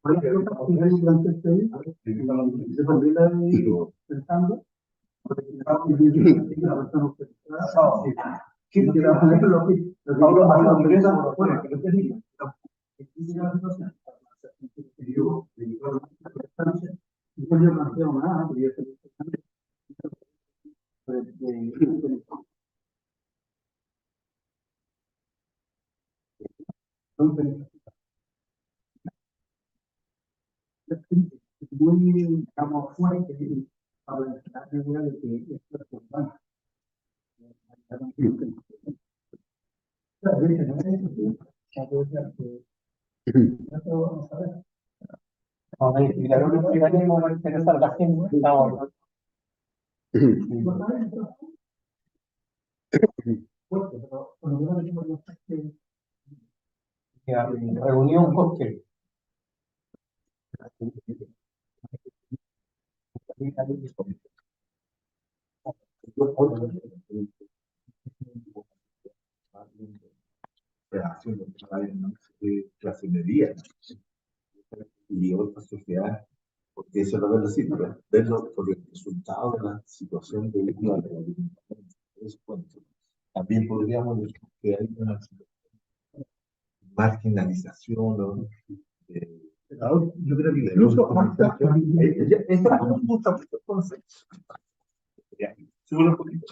durante este día, se combina pensando, porque estamos la persona que quiera poner lo que bueno, que lo que diga. Yo planteo nada, porque yo muy, digamos, fuerte para la idea de que esto es importante. Reunión cóctel. De clase media y otra sociedad, porque eso no verlo así, pero verlo por el resultado de la situación de vida de la alimentación. También podríamos decir que hay una marginalización, ¿no? Yo creo que incluso esto me gusta mucho el concepto. Súbelo un poquito.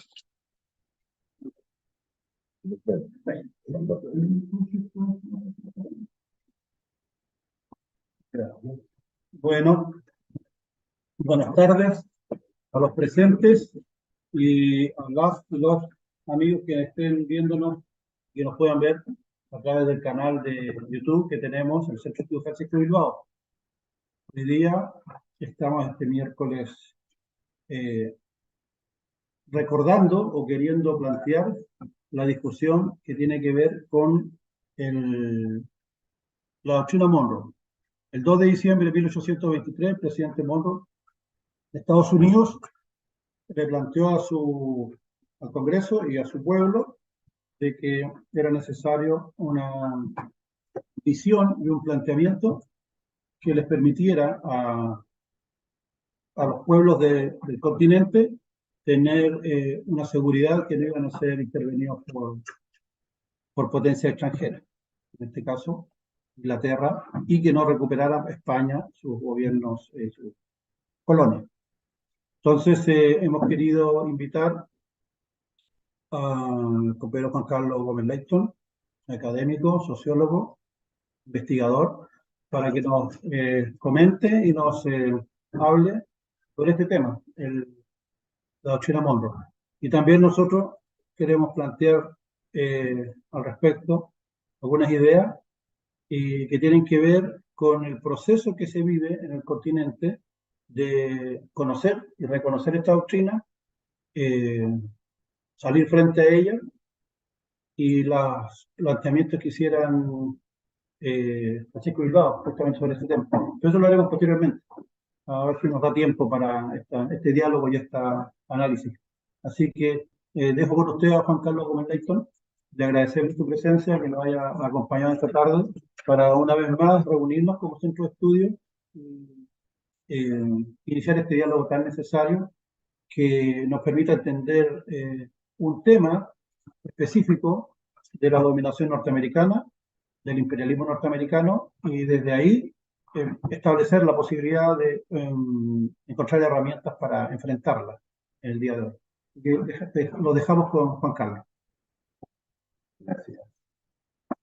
Bueno, buenas tardes a los presentes y a los amigos que estén viéndonos y que nos puedan ver a través del canal de YouTube que tenemos, el Centro de Estudios Francisco Bilbao. Hoy día estamos este miércoles recordando o queriendo plantear la discusión que tiene que ver con la doctrina Monroe. El 2 de diciembre de 1823, el presidente Monroe de Estados Unidos le planteó al Congreso y a su pueblo de que era necesario una visión y un planteamiento que les permitiera a los pueblos del continente tener una seguridad que no iban a ser intervenidos por potencias extranjeras, en este caso Inglaterra, y que no recuperara España sus gobiernos, sus colonias. Entonces hemos querido invitar al compañero Juan Carlos Gómez Leighton, académico, sociólogo, investigador, para que nos comente y nos hable sobre este tema, la doctrina Monroe. Y también nosotros queremos plantear al respecto algunas ideas que tienen que ver con el proceso que se vive en el continente de conocer y reconocer esta doctrina, salir frente a ella y los planteamientos que hicieran Francisco Bilbao justamente sobre este tema. Pero eso lo haremos posteriormente, a ver si nos da tiempo para este diálogo y este análisis. Así que dejo con usted a Juan Carlos Gómez Leighton, le agradecer su presencia, que nos haya acompañado esta tarde, para una vez más reunirnos como centro de estudio y iniciar este diálogo tan necesario que nos permita entender un tema específico de la dominación norteamericana, del imperialismo norteamericano, y desde ahí establecer la posibilidad de encontrar herramientas para enfrentarla en el día de hoy. Lo dejamos con Juan Carlos. Gracias.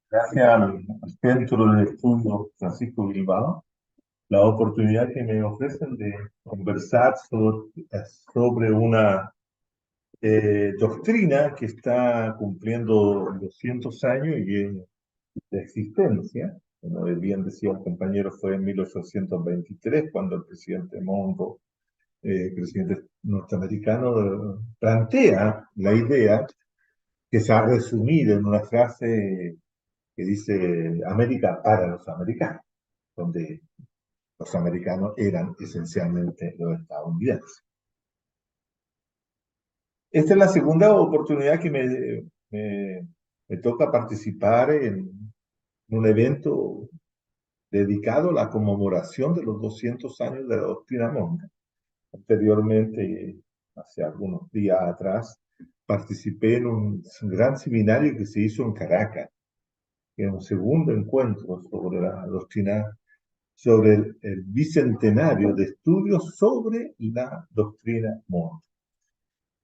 Gracias al Centro de Estudios Francisco Bilbao, la oportunidad que me ofrecen de conversar sobre una doctrina que está cumpliendo 200 años de existencia. Como bien decía el compañero, fue en 1823 cuando el presidente Monroe, presidente norteamericano, plantea la idea que se ha resumido en una frase que dice América para los americanos, donde los americanos eran esencialmente los estadounidenses. Esta es la segunda oportunidad que me toca participar en un evento dedicado a la conmemoración de los 200 años de la doctrina Monroe. Anteriormente, hace algunos días atrás, participé en un gran seminario que se hizo en Caracas, que es un segundo encuentro sobre la doctrina, sobre el bicentenario de estudios sobre la doctrina Monroe.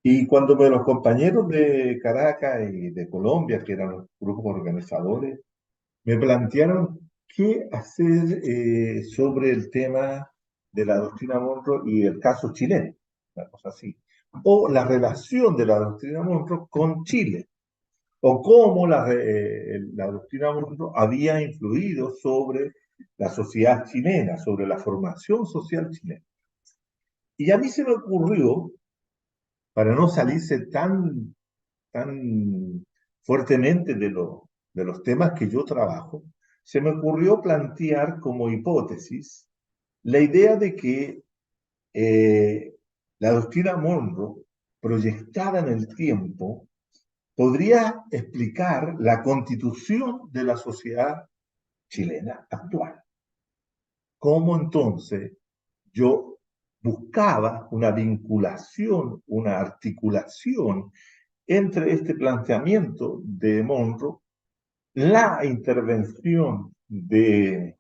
Y cuando los compañeros de Caracas y de Colombia, que eran los grupos organizadores, me plantearon qué hacer sobre el tema de la doctrina Monroe y el caso chileno, una cosa así, o la relación de la doctrina Monroe con Chile, o cómo la doctrina Monroe había influido sobre la sociedad chilena, sobre la formación social chilena. Y a mí se me ocurrió, para no salirse tan fuertemente de los temas que yo trabajo, se me ocurrió plantear como hipótesis la idea de que la doctrina Monroe, proyectada en el tiempo, podría explicar la constitución de la sociedad chilena actual. ¿Cómo entonces yo buscaba una vinculación, una articulación entre este planteamiento de Monroe, la intervención de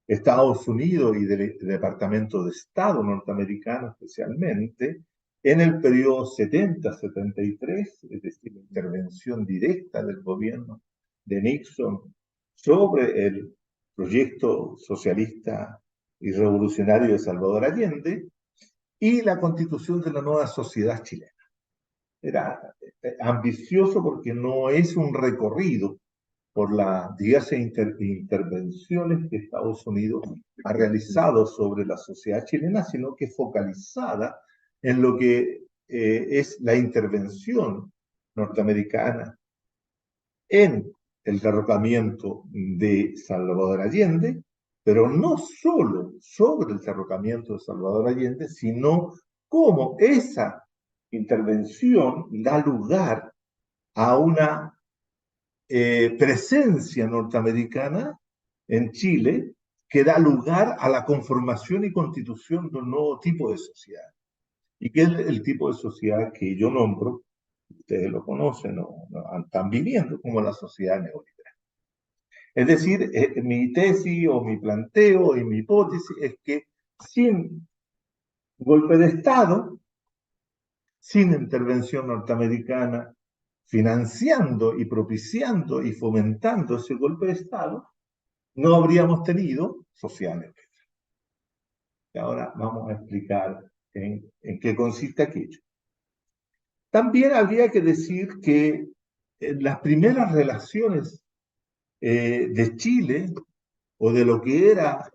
Estados Unidos y del Departamento de Estado norteamericano especialmente, en el periodo 70-73, es decir, la intervención directa del gobierno de Nixon sobre el proyecto socialista y revolucionario de Salvador Allende, y la constitución de la nueva sociedad chilena. Era ambicioso porque no es un recorrido por las diversas intervenciones que Estados Unidos ha realizado sobre la sociedad chilena, sino que focalizada en lo que es la intervención norteamericana en el derrocamiento de Salvador Allende, pero no solo sobre el derrocamiento de Salvador Allende, sino cómo esa intervención da lugar a una presencia norteamericana en Chile que da lugar a la conformación y constitución de un nuevo tipo de sociedad. ¿Y qué es el tipo de sociedad que yo nombro? Ustedes lo conocen, ¿no? Están viviendo como la sociedad neoliberal. Es decir, mi tesis o mi planteo y mi hipótesis es que sin golpe de Estado, sin intervención norteamericana, financiando y propiciando y fomentando ese golpe de Estado, no habríamos tenido sociales. Y ahora vamos a explicar en qué consiste aquello. También habría que decir que las primeras relaciones de Chile, o de lo que era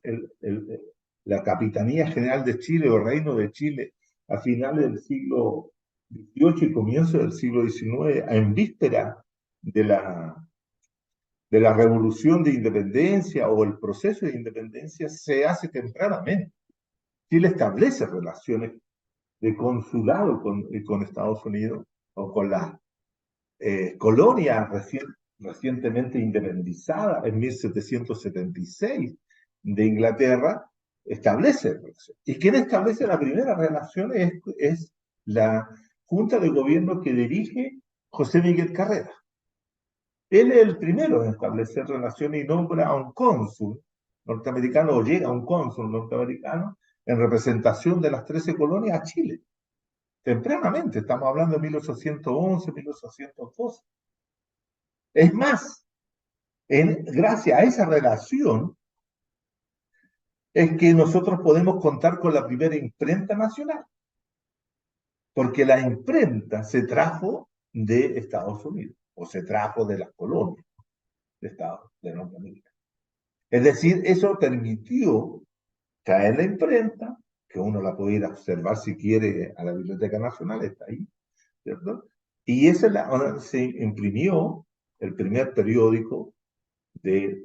la Capitanía General de Chile o Reino de Chile a finales del siglo XVIII y comienzo del siglo XIX, en víspera de de la revolución de independencia o el proceso de independencia, se hace tempranamente. Chile establece relaciones de consulado con Estados Unidos o con las colonias recientemente independizadas en 1776 de Inglaterra, establece relaciones. ¿Y quien establece la primera relación es la Junta de Gobierno que dirige José Miguel Carrera? Él es el primero en establecer relaciones y nombra a un cónsul norteamericano, o llega a un cónsul norteamericano en representación de las 13 colonias a Chile. Tempranamente, estamos hablando de 1811, 1812. Es más, gracias a esa relación es que nosotros podemos contar con la primera imprenta nacional, porque la imprenta se trajo de Estados Unidos, o se trajo de las colonias de Norteamérica. Es decir, eso permitió traer la imprenta, que uno la puede ir a observar si quiere a la Biblioteca Nacional, está ahí, ¿cierto? Y esa se imprimió el primer periódico de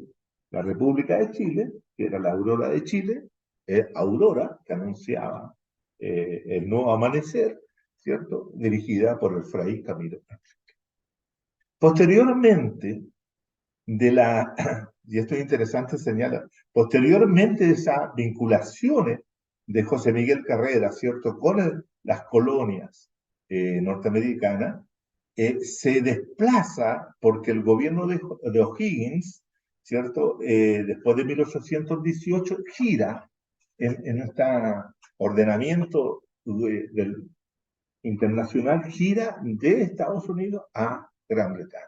la República de Chile, que era la Aurora de Chile, Aurora, que anunciaba el nuevo amanecer, ¿cierto? Dirigida por el fray Camilo. Posteriormente, de y esto es interesante señalar, posteriormente esas vinculaciones de José Miguel Carrera, ¿cierto?, con las colonias norteamericanas, se desplaza porque el gobierno de O'Higgins, ¿cierto?, después de 1818, gira en este ordenamiento del internacional, gira de Estados Unidos a Gran Bretaña.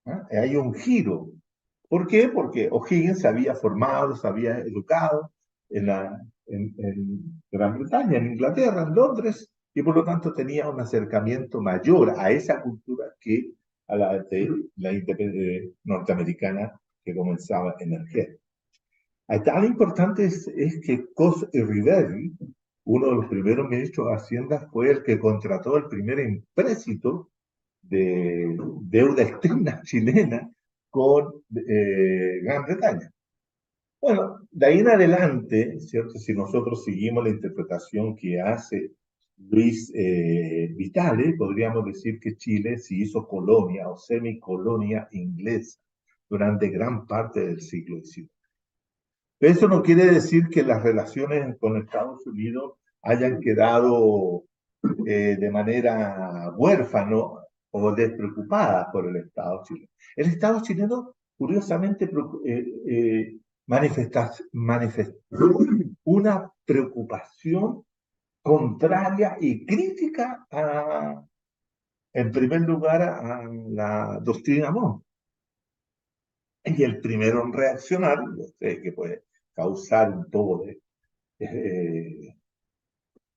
¿Ah? Hay un giro. ¿Por qué? Porque O'Higgins se había formado, se había educado en Gran Bretaña, en Inglaterra, en Londres, y por lo tanto tenía un acercamiento mayor a esa cultura que a la de la norteamericana que comenzaba a emerger. Tan importante es que Cos Riveri, uno de los primeros ministros de Hacienda, fue el que contrató el primer empréstito de deuda externa chilena con Gran Bretaña. Bueno, de ahí en adelante, ¿cierto? Si nosotros seguimos la interpretación que hace Luis Vitale, podríamos decir que Chile se hizo colonia o semicolonia inglesa durante gran parte del siglo XIX. Pero eso no quiere decir que las relaciones con Estados Unidos hayan quedado de manera huérfano o despreocupada por el Estado chileno. El Estado chileno, curiosamente, manifestó una preocupación contraria y crítica en primer lugar, a la doctrina Montt. Y el primero en reaccionar, yo sé que puede causar un poco de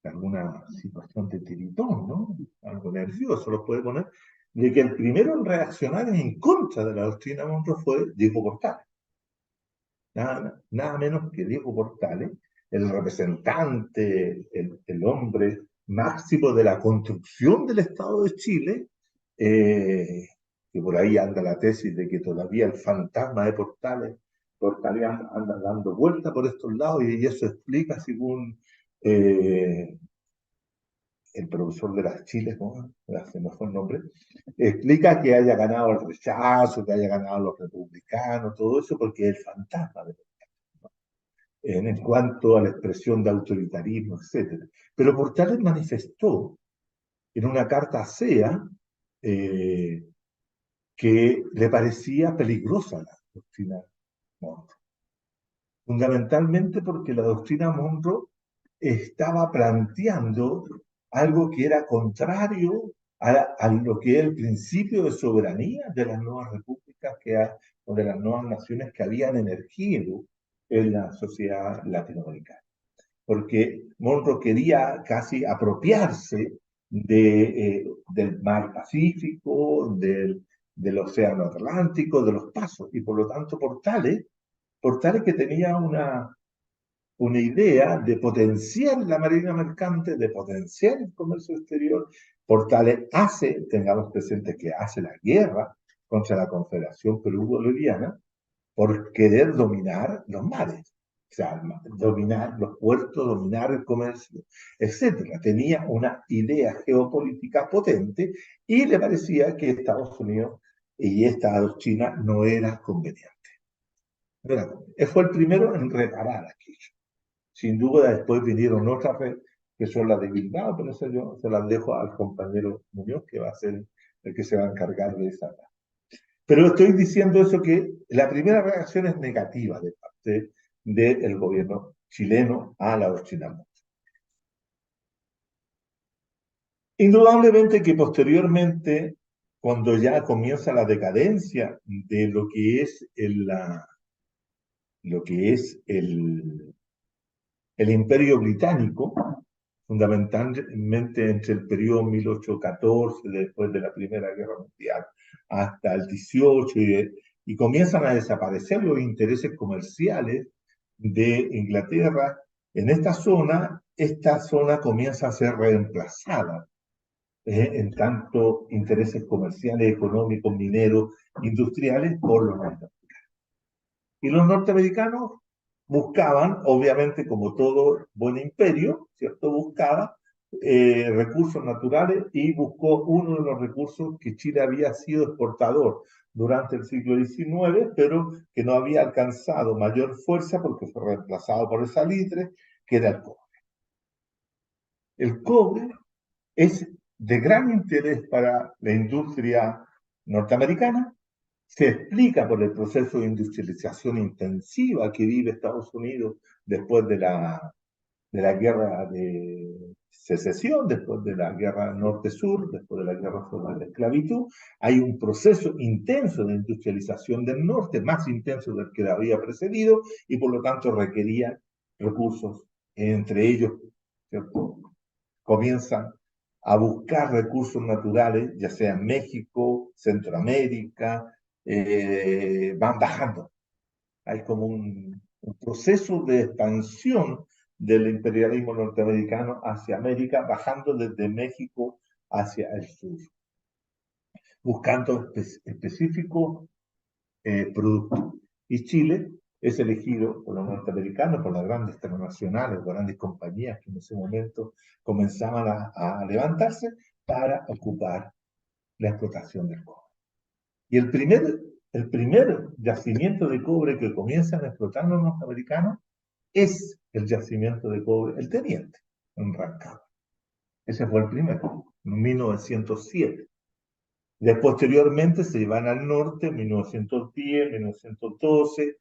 alguna situación de tiritón, ¿no? Algo nervioso lo puede poner, de que el primero en reaccionar en contra de la doctrina Monroe fue Diego Portales. Nada menos que Diego Portales, el representante, el hombre máximo de la construcción del Estado de Chile, que por ahí anda la tesis de que todavía el fantasma de Portales anda dando vuelta por estos lados, y eso explica, según el profesor de las Chiles, ¿no? Se me fue el nombre, explica que haya ganado el rechazo, que haya ganado los republicanos, todo eso, porque es el fantasma de en cuanto a la expresión de autoritarismo, etc. Pero Portales manifestó en una carta a CEA que le parecía peligrosa la doctrina Monroe. Fundamentalmente porque la doctrina Monroe estaba planteando algo que era contrario a lo que es el principio de soberanía de las nuevas repúblicas o de las nuevas naciones que habían emergido en la sociedad latinoamericana. Porque Monroe quería casi apropiarse del mar Pacífico, del océano Atlántico, de los pasos, y por lo tanto Portales que tenía una idea de potenciar la marina mercante, de potenciar el comercio exterior. Portales tengamos presente que hace la guerra contra la Confederación Perú-Boliviana por querer dominar los mares, o sea, dominar los puertos, dominar el comercio, etc. Tenía una idea geopolítica potente y le parecía que Estados Unidos y esta doctrina no era conveniente. Fue el primero en reparar aquello. Sin duda, después vinieron otras que son las de Bilbao, pero eso yo se las dejo al compañero Muñoz, que va a ser el que se va a encargar de esa. Pero estoy diciendo eso, que la primera reacción es negativa de parte del gobierno chileno a la doctrina Monroe. Indudablemente que posteriormente, cuando ya comienza la decadencia de lo que es el Imperio Británico, fundamentalmente entre el periodo 1814, después de la Primera Guerra Mundial, hasta el 18, y comienzan a desaparecer los intereses comerciales de Inglaterra en esta zona comienza a ser reemplazada en tanto intereses comerciales, económicos, mineros, industriales, por los norteamericanos. Y los norteamericanos buscaban, obviamente como todo buen imperio, ¿cierto? Buscaba recursos naturales y buscó uno de los recursos que Chile había sido exportador durante el siglo XIX, pero que no había alcanzado mayor fuerza porque fue reemplazado por el salitre, que era el cobre. El cobre es de gran interés para la industria norteamericana, se explica por el proceso de industrialización intensiva que vive Estados Unidos después de la guerra de secesión, después de la guerra norte-sur, después de la guerra sobre la esclavitud. Hay un proceso intenso de industrialización del norte, más intenso del que había precedido, y por lo tanto requería recursos, entre ellos, ¿cierto? Comienzan a buscar recursos naturales, ya sea en México, Centroamérica, van bajando. Hay como un proceso de expansión del imperialismo norteamericano hacia América, bajando desde México hacia el sur, buscando específicos productos. Y Chile es elegido por los norteamericanos, por las grandes transnacionales, por grandes compañías que en ese momento comenzaban a levantarse para ocupar la explotación del cobre. Y el primer yacimiento de cobre que comienzan a explotar los norteamericanos es el yacimiento de cobre, el Teniente, en Rancagua. Ese fue el primero, en 1907. Posteriormente se van al norte, en 1910, 1912,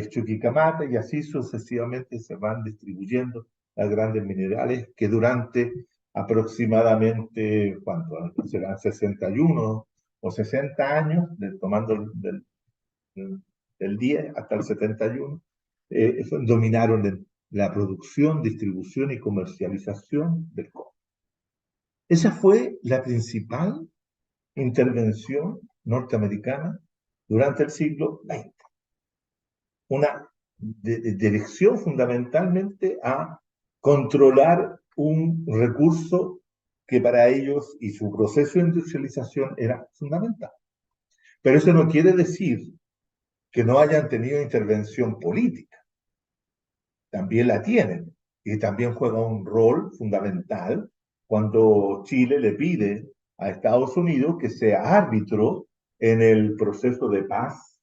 Chuquicamata, y así sucesivamente se van distribuyendo las grandes minerales que durante aproximadamente, ¿cuánto? Serán 61 o 60 años, tomando del 10 hasta el 71, dominaron la producción, distribución y comercialización del cobre. Esa fue la principal intervención norteamericana durante el siglo XX. Una dirección fundamentalmente a controlar un recurso que para ellos y su proceso de industrialización era fundamental. Pero eso no quiere decir que no hayan tenido intervención política. También la tienen y también juega un rol fundamental cuando Chile le pide a Estados Unidos que sea árbitro en el proceso de paz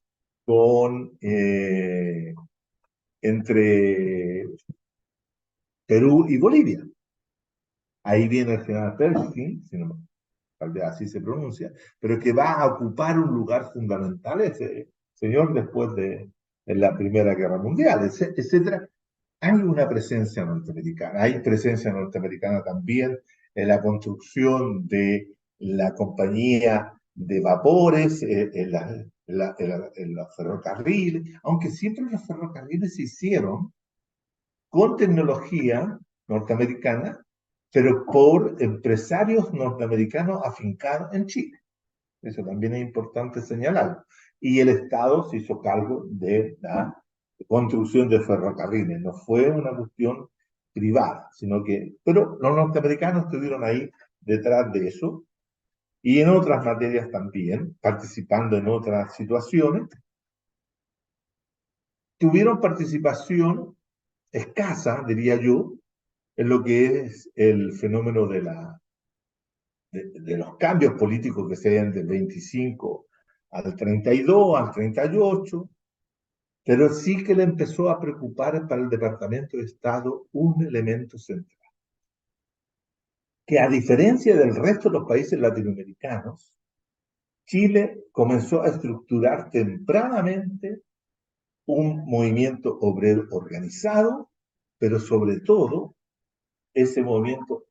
entre Perú y Bolivia. Ahí viene el general Pershing, si no, tal vez así se pronuncia, pero que va a ocupar un lugar fundamental ese señor después de la Primera Guerra Mundial, etcétera. Hay una presencia norteamericana, hay presencia norteamericana también en la construcción de la compañía de vapores, en los ferrocarriles, aunque siempre los ferrocarriles se hicieron con tecnología norteamericana, pero por empresarios norteamericanos afincados en Chile. Eso también es importante señalar. Y el Estado se hizo cargo de la construcción de ferrocarriles. No fue una cuestión privada, sino que... Pero los norteamericanos estuvieron ahí detrás de eso y en otras materias también, participando en otras situaciones. Tuvieron participación escasa, diría yo, en lo que es el fenómeno de los cambios políticos que se dan del 25 al 32, al 38, pero sí que le empezó a preocupar para el Departamento de Estado un elemento central, que a diferencia del resto de los países latinoamericanos, Chile comenzó a estructurar tempranamente un movimiento obrero organizado, pero sobre todo ese movimiento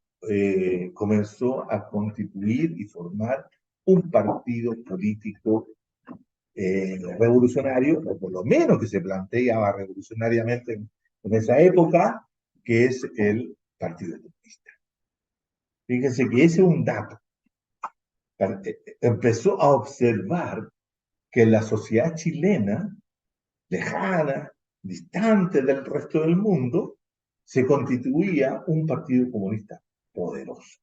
comenzó a constituir y formar un partido político revolucionario, o por lo menos que se planteaba revolucionariamente en esa época, que es el Partido Comunista. Fíjense que ese es un dato. Empezó a observar que la sociedad chilena, lejana, distante del resto del mundo, se constituía un partido comunista poderoso.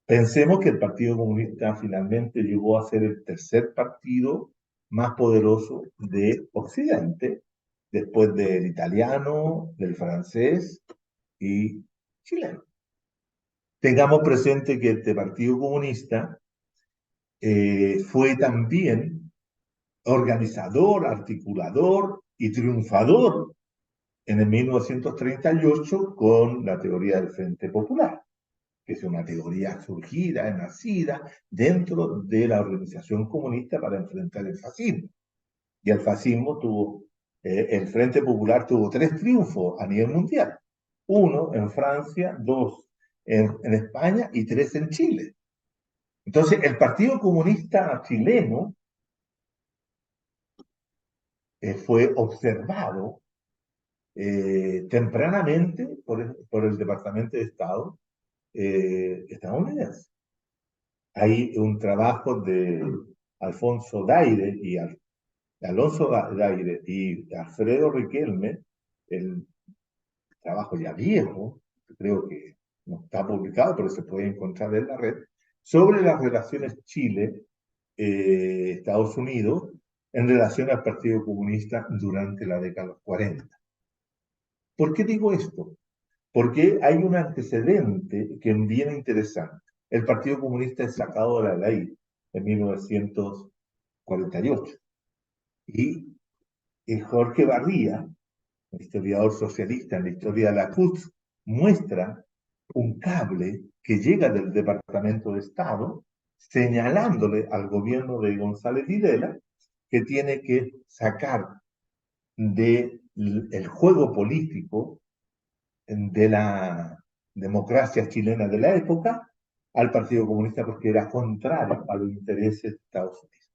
Pensemos que el Partido Comunista finalmente llegó a ser el tercer partido más poderoso de Occidente, después del italiano, del francés y chileno. Tengamos presente que este Partido Comunista fue también organizador, articulador y triunfador en el 1938 con la teoría del Frente Popular, que es una teoría surgida, nacida dentro de la organización comunista para enfrentar el fascismo. Y el fascismo tuvo, el Frente Popular tuvo 3 triunfos a nivel mundial. 1 en Francia, 2 en España y 3 en Chile. Entonces, el Partido Comunista chileno fue observado tempranamente por el Departamento de Estado estadounidense. Hay un trabajo de Alfonso Daire y Alonso Daire y Alfredo Riquelme, el trabajo ya viejo, creo que no está publicado, pero se puede encontrar en la red, sobre las relaciones Chile-Estados Unidos en relación al Partido Comunista durante la década de los 40. ¿Por qué digo esto? Porque hay un antecedente que es bien interesante. El Partido Comunista es sacado de la ley en 1948 y Jorge Barría, un historiador socialista en la historia de la CUT, muestra un cable que llega del Departamento de Estado señalándole al gobierno de González Videla que tiene que sacar del juego político de la democracia chilena de la época al Partido Comunista porque era contrario a los intereses de Estados Unidos.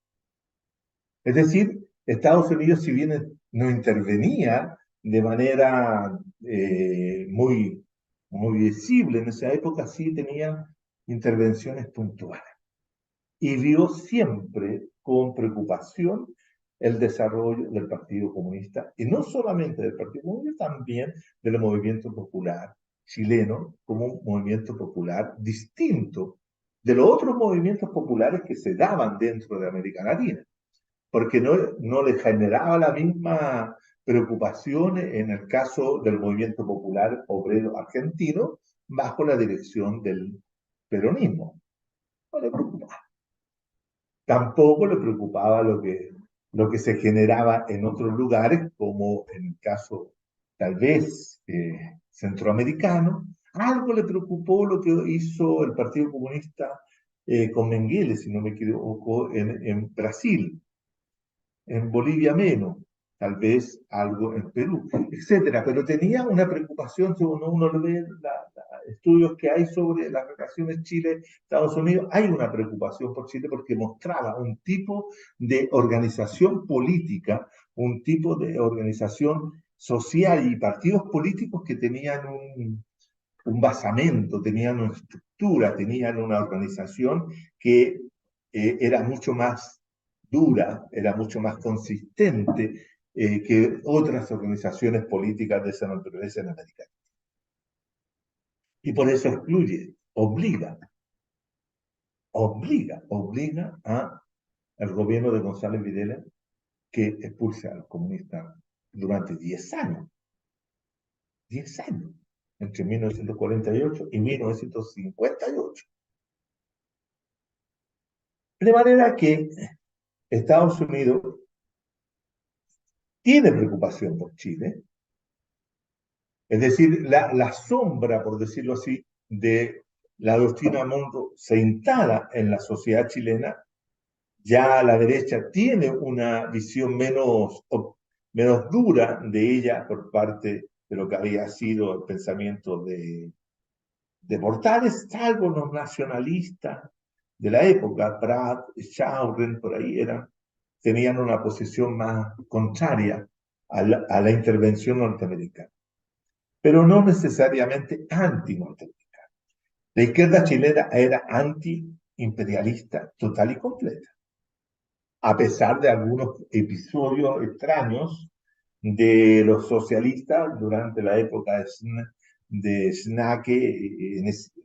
Es decir, Estados Unidos, si bien no intervenía de manera muy visible en esa época, sí tenía intervenciones puntuales. Y vio siempre con preocupación el desarrollo del Partido Comunista, y no solamente del Partido Comunista, también del movimiento popular chileno como un movimiento popular distinto de los otros movimientos populares que se daban dentro de América Latina, porque no le generaba la misma preocupación en el caso del movimiento popular obrero argentino bajo la dirección del peronismo. No le preocupaba. Tampoco le preocupaba lo que se generaba en otros lugares, como en el caso tal vez centroamericano. Algo le preocupó lo que hizo el Partido Comunista con Mengele, si no me equivoco, en Brasil, en Bolivia menos, tal vez algo en Perú, etcétera. Pero tenía una preocupación, según uno lo ve estudios que hay sobre las relaciones Chile-Estados Unidos, hay una preocupación por Chile porque mostraba un tipo de organización política, un tipo de organización social y partidos políticos que tenían un basamento, tenían una estructura, tenían una organización que era mucho más dura, era mucho más consistente que otras organizaciones políticas de esa naturaleza en América. Y por eso excluye, obliga al gobierno de González Videla que expulse a los comunistas durante 10 años. 10 años, entre 1948 y 1958. De manera que Estados Unidos tiene preocupación por Chile, es decir, la sombra, por decirlo así, de la doctrina Monroe se instala en la sociedad chilena. Ya la derecha tiene una visión menos dura de ella por parte de lo que había sido el pensamiento de Portales, salvo los nacionalistas de la época, Pratt, Schauren, por ahí tenían una posición más contraria a la intervención norteamericana, pero no necesariamente anti-norteamericana. La izquierda chilena era anti-imperialista total y completa, a pesar de algunos episodios extraños de los socialistas durante la época de Snake,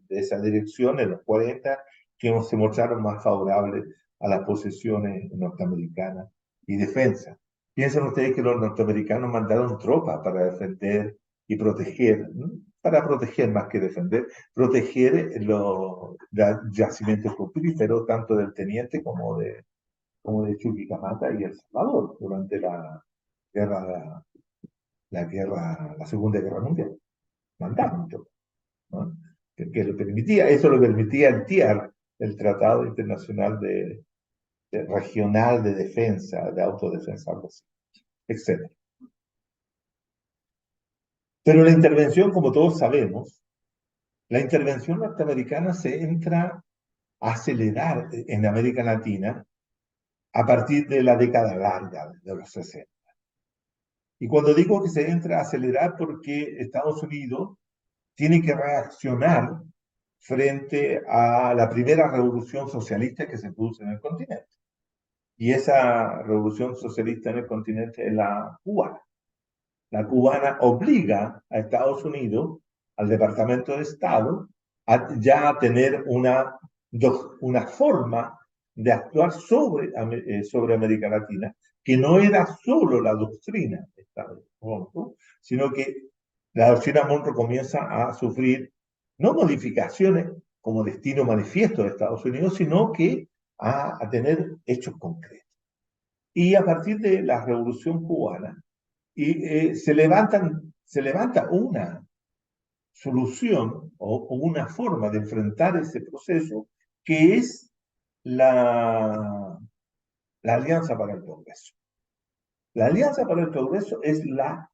de esa dirección, en los 40, que se mostraron más favorables a las posiciones norteamericanas y defensa. Piensen ustedes que los norteamericanos mandaron tropas para defender y proteger para proteger más que defender, proteger los yacimientos petrolíferos, tanto del Teniente como de Chuquicamata y El Salvador, durante guerra, la Segunda Guerra Mundial. Mandaron todo, ¿no? Que lo permitía, eso lo permitía el TIAR, el Tratado Internacional Regional de Defensa, de Autodefensa, algo así, etc. Pero la intervención, como todos sabemos, la intervención norteamericana se entra a acelerar en América Latina a partir de la década larga de los 60. Y cuando digo que se entra a acelerar, porque Estados Unidos tiene que reaccionar frente a la primera revolución socialista que se produce en el continente. Y esa revolución socialista en el continente es la cubana. La cubana obliga a Estados Unidos, al Departamento de Estado, a tener una forma de actuar sobre América Latina, que no era solo la doctrina de Monroe, sino que la doctrina Monroe comienza a sufrir no modificaciones como destino manifiesto de Estados Unidos, sino que a tener hechos concretos. Y a partir de la Revolución Cubana, se levanta una solución o una forma de enfrentar ese proceso que es la Alianza para el Progreso. La Alianza para el Progreso es la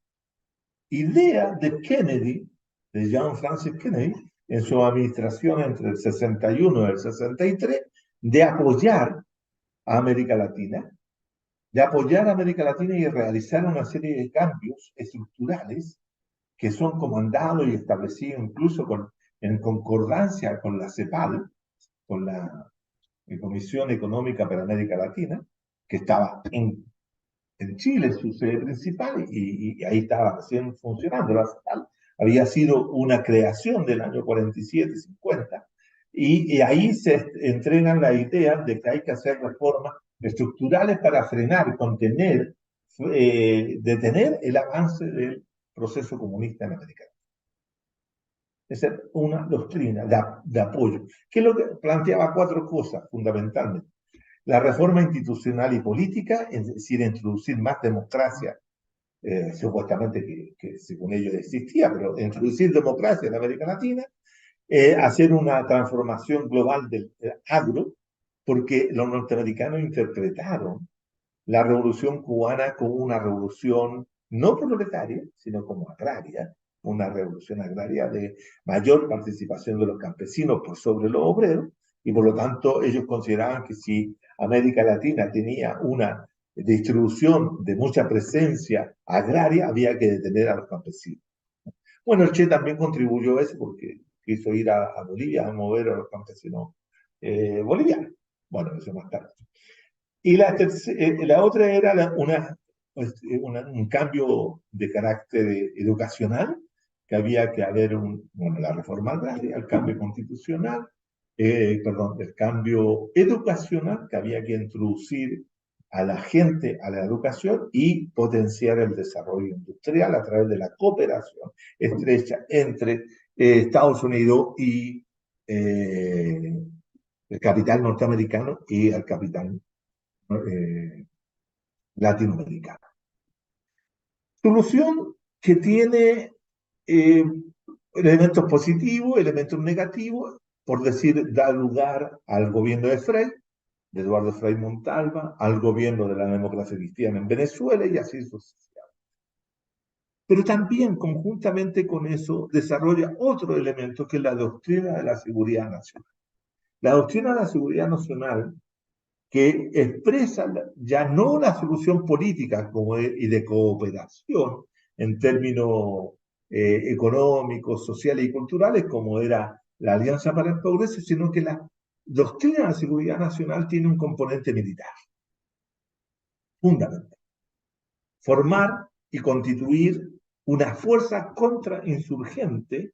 idea de Kennedy, de John Francis Kennedy, en su administración entre el 61 y el 63, de apoyar a América Latina, y realizar una serie de cambios estructurales que son comandados y establecidos incluso en concordancia con la CEPAL, con la Comisión Económica para América Latina, que estaba en Chile, su sede principal, y ahí estaba recién funcionando la CEPAL. Había sido una creación del año 47-50, y ahí se entregan la idea de que hay que hacer reformas estructurales para frenar, contener, detener el avance del proceso comunista en América. Esa es una doctrina de apoyo, que es lo que planteaba cuatro cosas fundamentalmente. La reforma institucional y política, es decir, introducir más democracia, supuestamente que según ellos existía, pero introducir democracia en América Latina, hacer una transformación global del agro, porque los norteamericanos interpretaron la revolución cubana como una revolución no proletaria, sino como agraria, una revolución agraria de mayor participación de los campesinos por sobre los obreros, y por lo tanto ellos consideraban que si América Latina tenía una distribución de mucha presencia agraria, había que detener a los campesinos. Bueno, el Che también contribuyó a eso porque quiso ir a Bolivia a mover a los campesinos bolivianos. Bueno, eso más tarde. Y la otra era un cambio de carácter educacional, que había que haber la reforma agraria, el cambio constitucional, el cambio educacional, que había que introducir a la gente a la educación y potenciar el desarrollo industrial a través de la cooperación estrecha entre Estados Unidos y el capital norteamericano y el capital latinoamericana. Solución que tiene elementos positivos, elementos negativos, por decir, da lugar al gobierno de Frei, de Eduardo Frei Montalva, al gobierno de la democracia cristiana en Venezuela y así sucesivamente. Pero también, conjuntamente con eso, desarrolla otro elemento que es la doctrina de la seguridad nacional. La doctrina de la seguridad nacional que expresa ya no la solución política y de cooperación en términos económicos, sociales y culturales, como era la Alianza para el Progreso, sino que la doctrina de la seguridad nacional tiene un componente militar, fundamental. Formar y constituir una fuerza contrainsurgente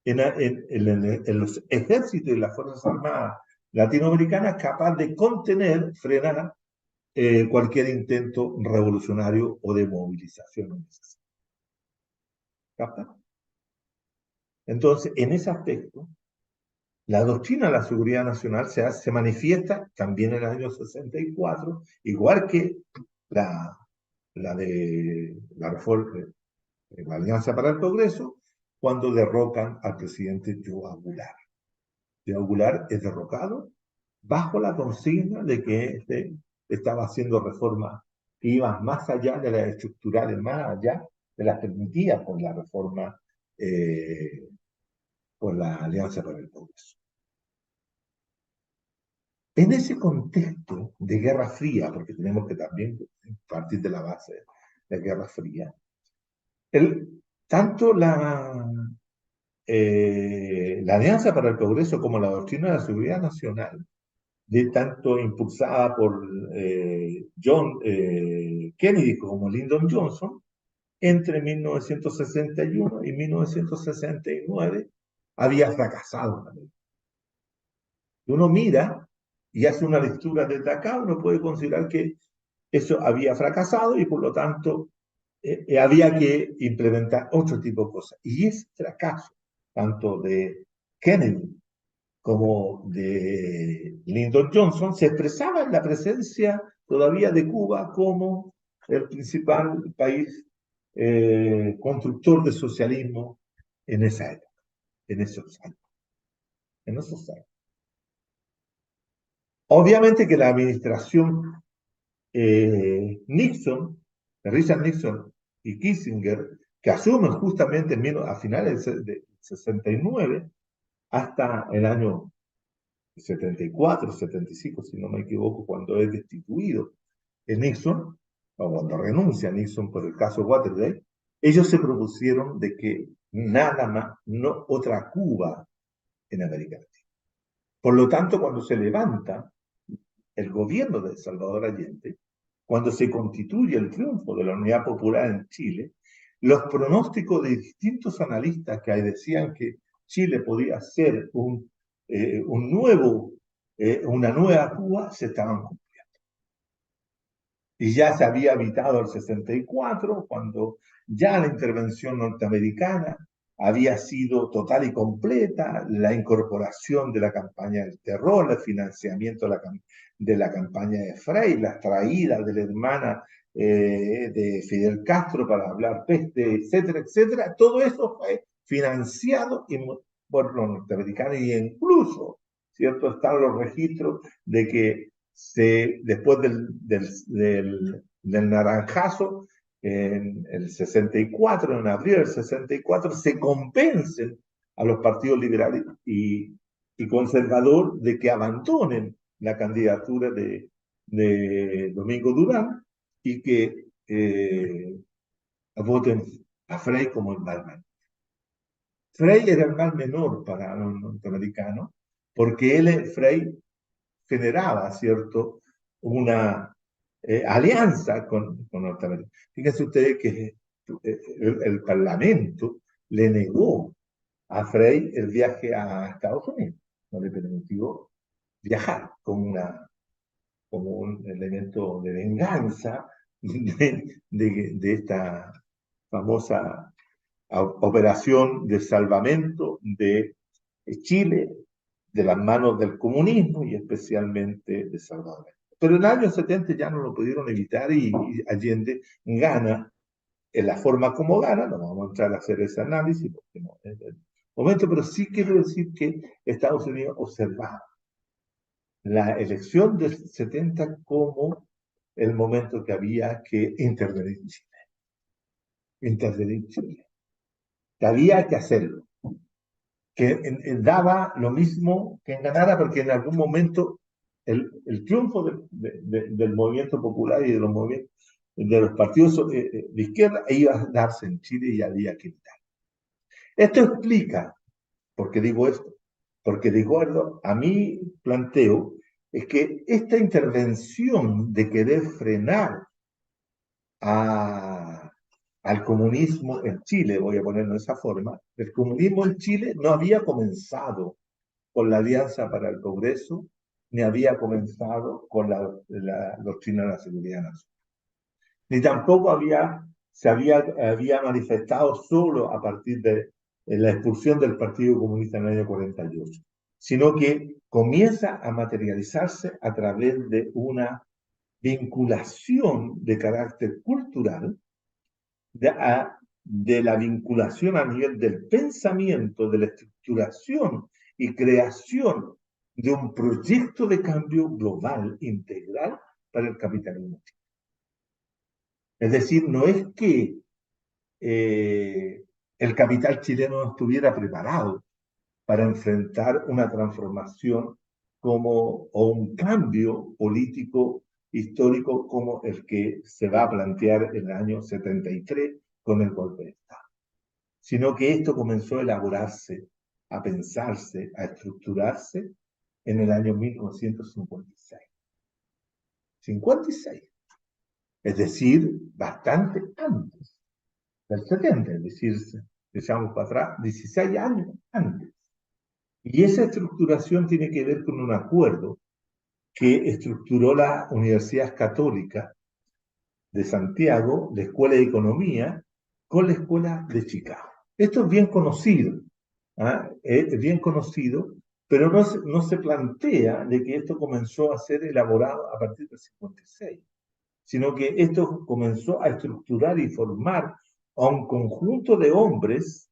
en los ejércitos y las Fuerzas Armadas latinoamericanas capaz de contener, frenar cualquier intento revolucionario o de movilización. ¿Capta? Entonces, en ese aspecto, la doctrina de la seguridad nacional se manifiesta también en el año 64, igual que la, la de la reforma, la Alianza para el Progreso, cuando derrocan al presidente Joao Goulart. Joao Goulart es derrocado bajo la consigna de que estaba haciendo reformas que iban más allá de las estructurales, más allá de las permitidas por la reforma, por la Alianza para el Progreso. En ese contexto de Guerra Fría, porque tenemos que también partir de la base de Guerra Fría, tanto la Alianza para el Progreso como la doctrina de la seguridad nacional, de tanto impulsada por John Kennedy como Lyndon Johnson, entre 1961 y 1969, había fracasado. Uno mira y hace una lectura desde acá, uno puede considerar que eso había fracasado y por lo tanto había que implementar otro tipo de cosas. Y ese fracaso, tanto de Kennedy como de Lyndon Johnson, se expresaba en la presencia todavía de Cuba como el principal país constructor de socialismo en esa época, en esos años. En esos años. Obviamente que la administración Nixon, Richard Nixon y Kissinger, que asumen justamente a finales de 69 hasta el año 74, 75, si no me equivoco, cuando es destituido Nixon, o cuando renuncia Nixon por el caso Watergate, ellos se propusieron de que nada más, no otra Cuba en América Latina. Por lo tanto, cuando se levanta el gobierno de Salvador Allende, cuando se constituye el triunfo de la Unidad Popular en Chile, los pronósticos de distintos analistas que decían que Chile podía ser una nueva Cuba se estaban cumpliendo. Y ya se había evitado el 64, cuando ya la intervención norteamericana había sido total y completa, la incorporación de la campaña del terror, el financiamiento de la campaña de Frei, las traídas de la hermana de Fidel Castro para hablar peste, etcétera, etcétera. Todo eso fue financiado por los norteamericanos y incluso, ¿cierto? Están los registros de que después del naranjazo, en el 64, en abril del 64, se convencen a los partidos liberales y conservador de que abandonen la candidatura de Domingo Durán y que voten a Frei como el mal menor. Frei era el mal menor para los norteamericanos porque Frei generaba, ¿cierto?, una alianza con Norteamérica. Fíjense ustedes que el Parlamento le negó a Frei el viaje a Estados Unidos, no le permitió viajar como un elemento de venganza de esta famosa operación de salvamento de Chile de las manos del comunismo y especialmente de Salvador. Pero en los años 70 ya no lo pudieron evitar y Allende gana en la forma como gana, no vamos a entrar a hacer ese análisis porque no es el momento, pero sí quiero decir que Estados Unidos observaba la elección del 70 como el momento que había que intervenir en Chile. Intervenir en Chile. Que había que hacerlo. Que daba lo mismo que ganara, porque en algún momento el triunfo del movimiento popular y de los partidos de izquierda iba a darse en Chile y había que evitar. Esto explica, porque digo esto, porque de acuerdo a mi planteo, es que esta intervención de querer frenar al comunismo en Chile, voy a ponerlo de esa forma, el comunismo en Chile no había comenzado con la Alianza para el Progreso, ni había comenzado con la doctrina de la seguridad nacional. Ni tampoco había manifestado solo a partir en la expulsión del Partido Comunista en el año 48, sino que comienza a materializarse a través de una vinculación de carácter cultural, de la vinculación a nivel del pensamiento, de la estructuración y creación de un proyecto de cambio global, integral, para el capitalismo. Es decir, no es que el capital chileno no estuviera preparado para enfrentar una transformación o un cambio político histórico como el que se va a plantear en el año 73 con el golpe de Estado, sino que esto comenzó a elaborarse, a pensarse, a estructurarse en el año 1956. 56, es decir, bastante antes del 70, es decir, echamos para atrás 16 años antes. Y esa estructuración tiene que ver con un acuerdo que estructuró la Universidad Católica de Santiago, la Escuela de Economía, con la Escuela de Chicago. Esto es bien conocido, es bien conocido, pero no se plantea de que esto comenzó a ser elaborado a partir del 56, sino que esto comenzó a estructurar y formar a un conjunto de hombres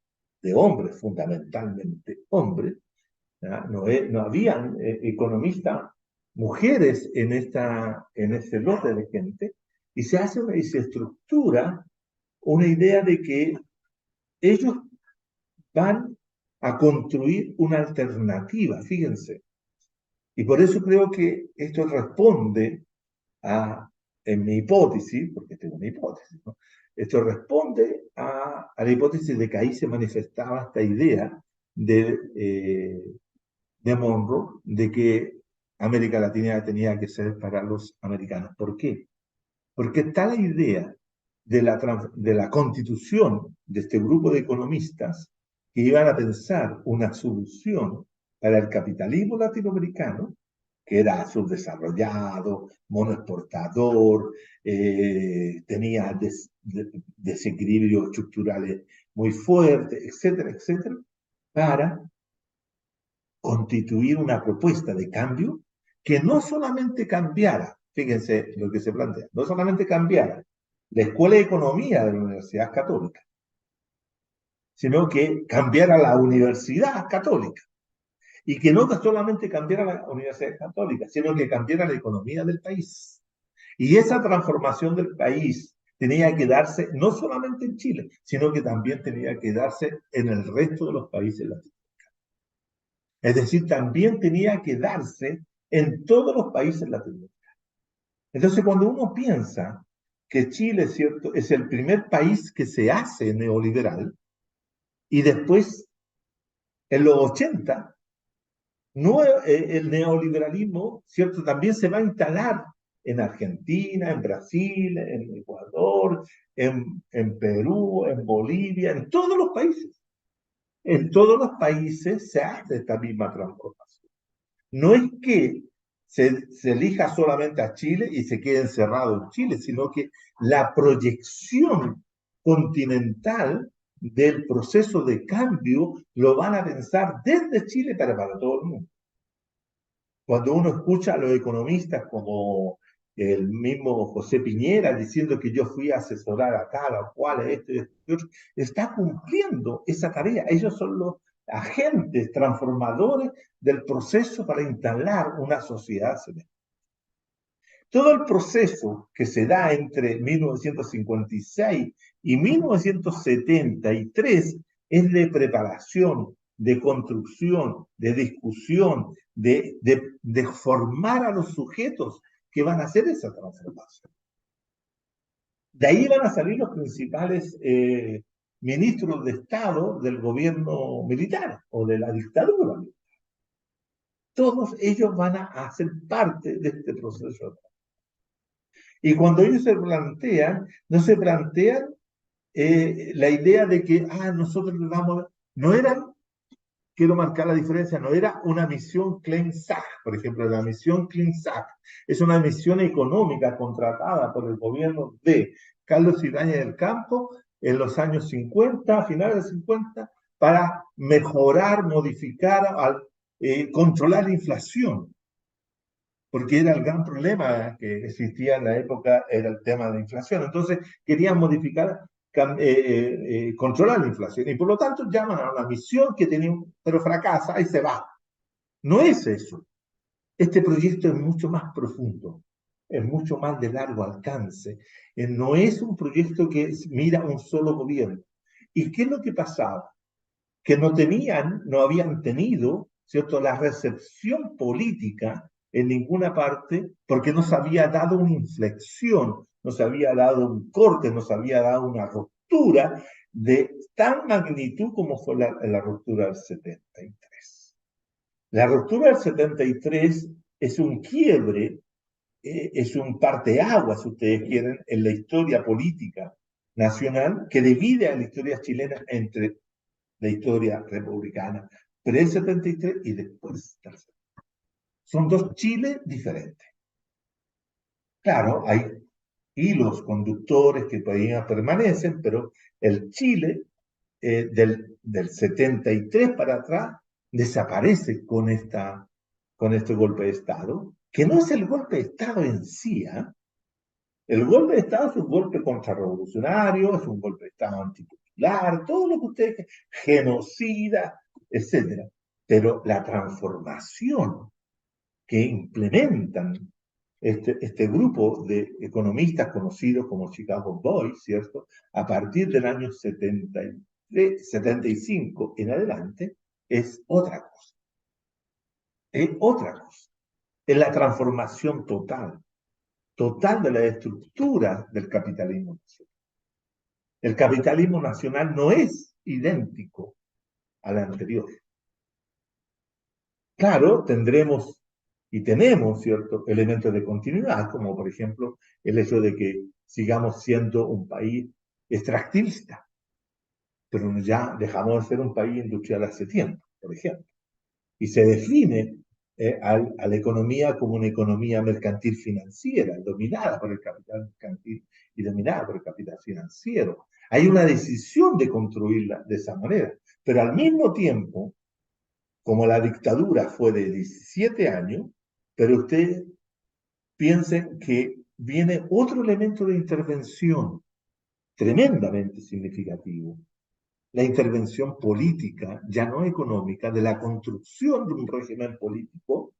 fundamentalmente hombres. No habían economistas mujeres en ese lote de gente, y y se estructura una idea de que ellos van a construir una alternativa, fíjense. Y por eso creo que esto responde en mi hipótesis, porque tengo una hipótesis, ¿no? Esto responde a la hipótesis de que ahí se manifestaba esta idea de Monroe de que América Latina tenía que ser para los americanos. ¿Por qué? Porque está la idea de la constitución de este grupo de economistas que iban a pensar una solución para el capitalismo latinoamericano, que era subdesarrollado, monoexportador, tenía desequilibrios estructurales muy fuertes, etcétera, etcétera, para constituir una propuesta de cambio que no solamente cambiara, fíjense lo que se plantea, no solamente cambiara la Escuela de Economía de la Universidad Católica, sino que cambiara la Universidad Católica. Y que no solamente cambiara la Universidad Católica, sino que cambiara la economía del país. Y esa transformación del país tenía que darse no solamente en Chile, sino que también tenía que darse en el resto de los países latinoamericanos. Es decir, también tenía que darse en todos los países latinoamericanos. Entonces, cuando uno piensa que Chile, ¿cierto?, es el primer país que se hace neoliberal, y después, en los 80, no, el neoliberalismo, ¿cierto?, también se va a instalar en Argentina, en Brasil, en Ecuador, en Perú, en Bolivia, en todos los países. En todos los países se hace esta misma transformación. No es que se elija solamente a Chile y se quede encerrado en Chile, sino que la proyección continental del proceso de cambio lo van a pensar desde Chile para todo el mundo. Cuando uno escucha a los economistas como el mismo José Piñera diciendo que yo fui a asesorar a tal o cual, esto y esto, está cumpliendo esa tarea. Ellos son los agentes transformadores del proceso para instalar una sociedad celeste. Todo el proceso que se da entre 1956 y 1973 es de preparación, de construcción, de discusión, de formar a los sujetos que van a hacer esa transformación. De ahí van a salir los principales ministros de Estado del gobierno militar o de la dictadura militar. Todos ellos van a hacer parte de este proceso. Y cuando ellos se plantean, no se plantean la idea de que nosotros le damos, no era, quiero marcar la diferencia, no era una misión CLEMSAC, por ejemplo, la misión CLEMSAC es una misión económica contratada por el gobierno de Carlos Ibáñez del Campo en los años 50, a finales de 50, para mejorar, modificar, controlar la inflación, porque era el gran problema que existía en la época, era el tema de la inflación. Entonces querían modificar, controlar la inflación, y por lo tanto llaman a una misión que tenía, pero fracasa y se va. No es eso. Este proyecto es mucho más profundo, es mucho más de largo alcance. No es un proyecto que mira un solo gobierno. ¿Y qué es lo que pasaba? Que no habían tenido, ¿cierto?, la recepción política en ninguna parte, porque no se había dado una inflexión, no se había dado un corte, no se había dado una ruptura de tal magnitud como fue la ruptura del 73. La ruptura del 73 es un quiebre, es un parteaguas, si ustedes quieren, en la historia política nacional que divide a la historia chilena entre la historia republicana pre-73 y después del 73. Son dos Chiles diferentes. Claro, hay hilos conductores que todavía permanecen, pero el Chile del 73 para atrás desaparece con este golpe de Estado, que no es el golpe de Estado en sí. El golpe de Estado es un golpe contrarrevolucionario, es un golpe de Estado antipopular, todo lo que ustedes, genocida, etcétera. Pero la transformación que implementan este grupo de economistas conocidos como Chicago Boys, ¿cierto? A partir del año 75 en adelante, es otra cosa. Es otra cosa. Es la transformación total de la estructura del capitalismo nacional. El capitalismo nacional no es idéntico al anterior. Claro, tendremos y tenemos ciertos elementos de continuidad, como por ejemplo el hecho de que sigamos siendo un país extractivista, pero ya dejamos de ser un país industrial hace tiempo, por ejemplo. Y se define a la economía como una economía mercantil financiera, dominada por el capital mercantil y dominada por el capital financiero. Hay una decisión de construirla de esa manera, pero al mismo tiempo, como la dictadura fue de 17 años, pero ustedes piensen que viene otro elemento de intervención tremendamente significativo, la intervención política, ya no económica, de la construcción de un régimen político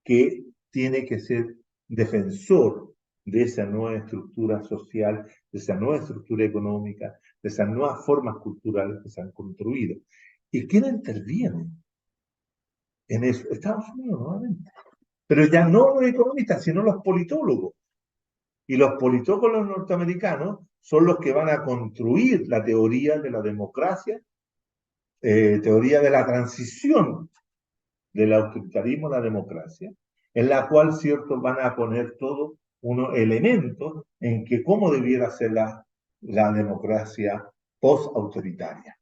que tiene que ser defensor de esa nueva estructura social, de esa nueva estructura económica, de esas nuevas formas culturales que se han construido. ¿Y quién interviene en eso? Estados Unidos, nuevamente. Pero ya no los economistas, sino los politólogos. Y los politólogos norteamericanos son los que van a construir la teoría de la democracia, teoría de la transición del autoritarismo a la democracia, en la cual, cierto, van a poner todos unos elementos en que cómo debiera ser la democracia post-autoritaria.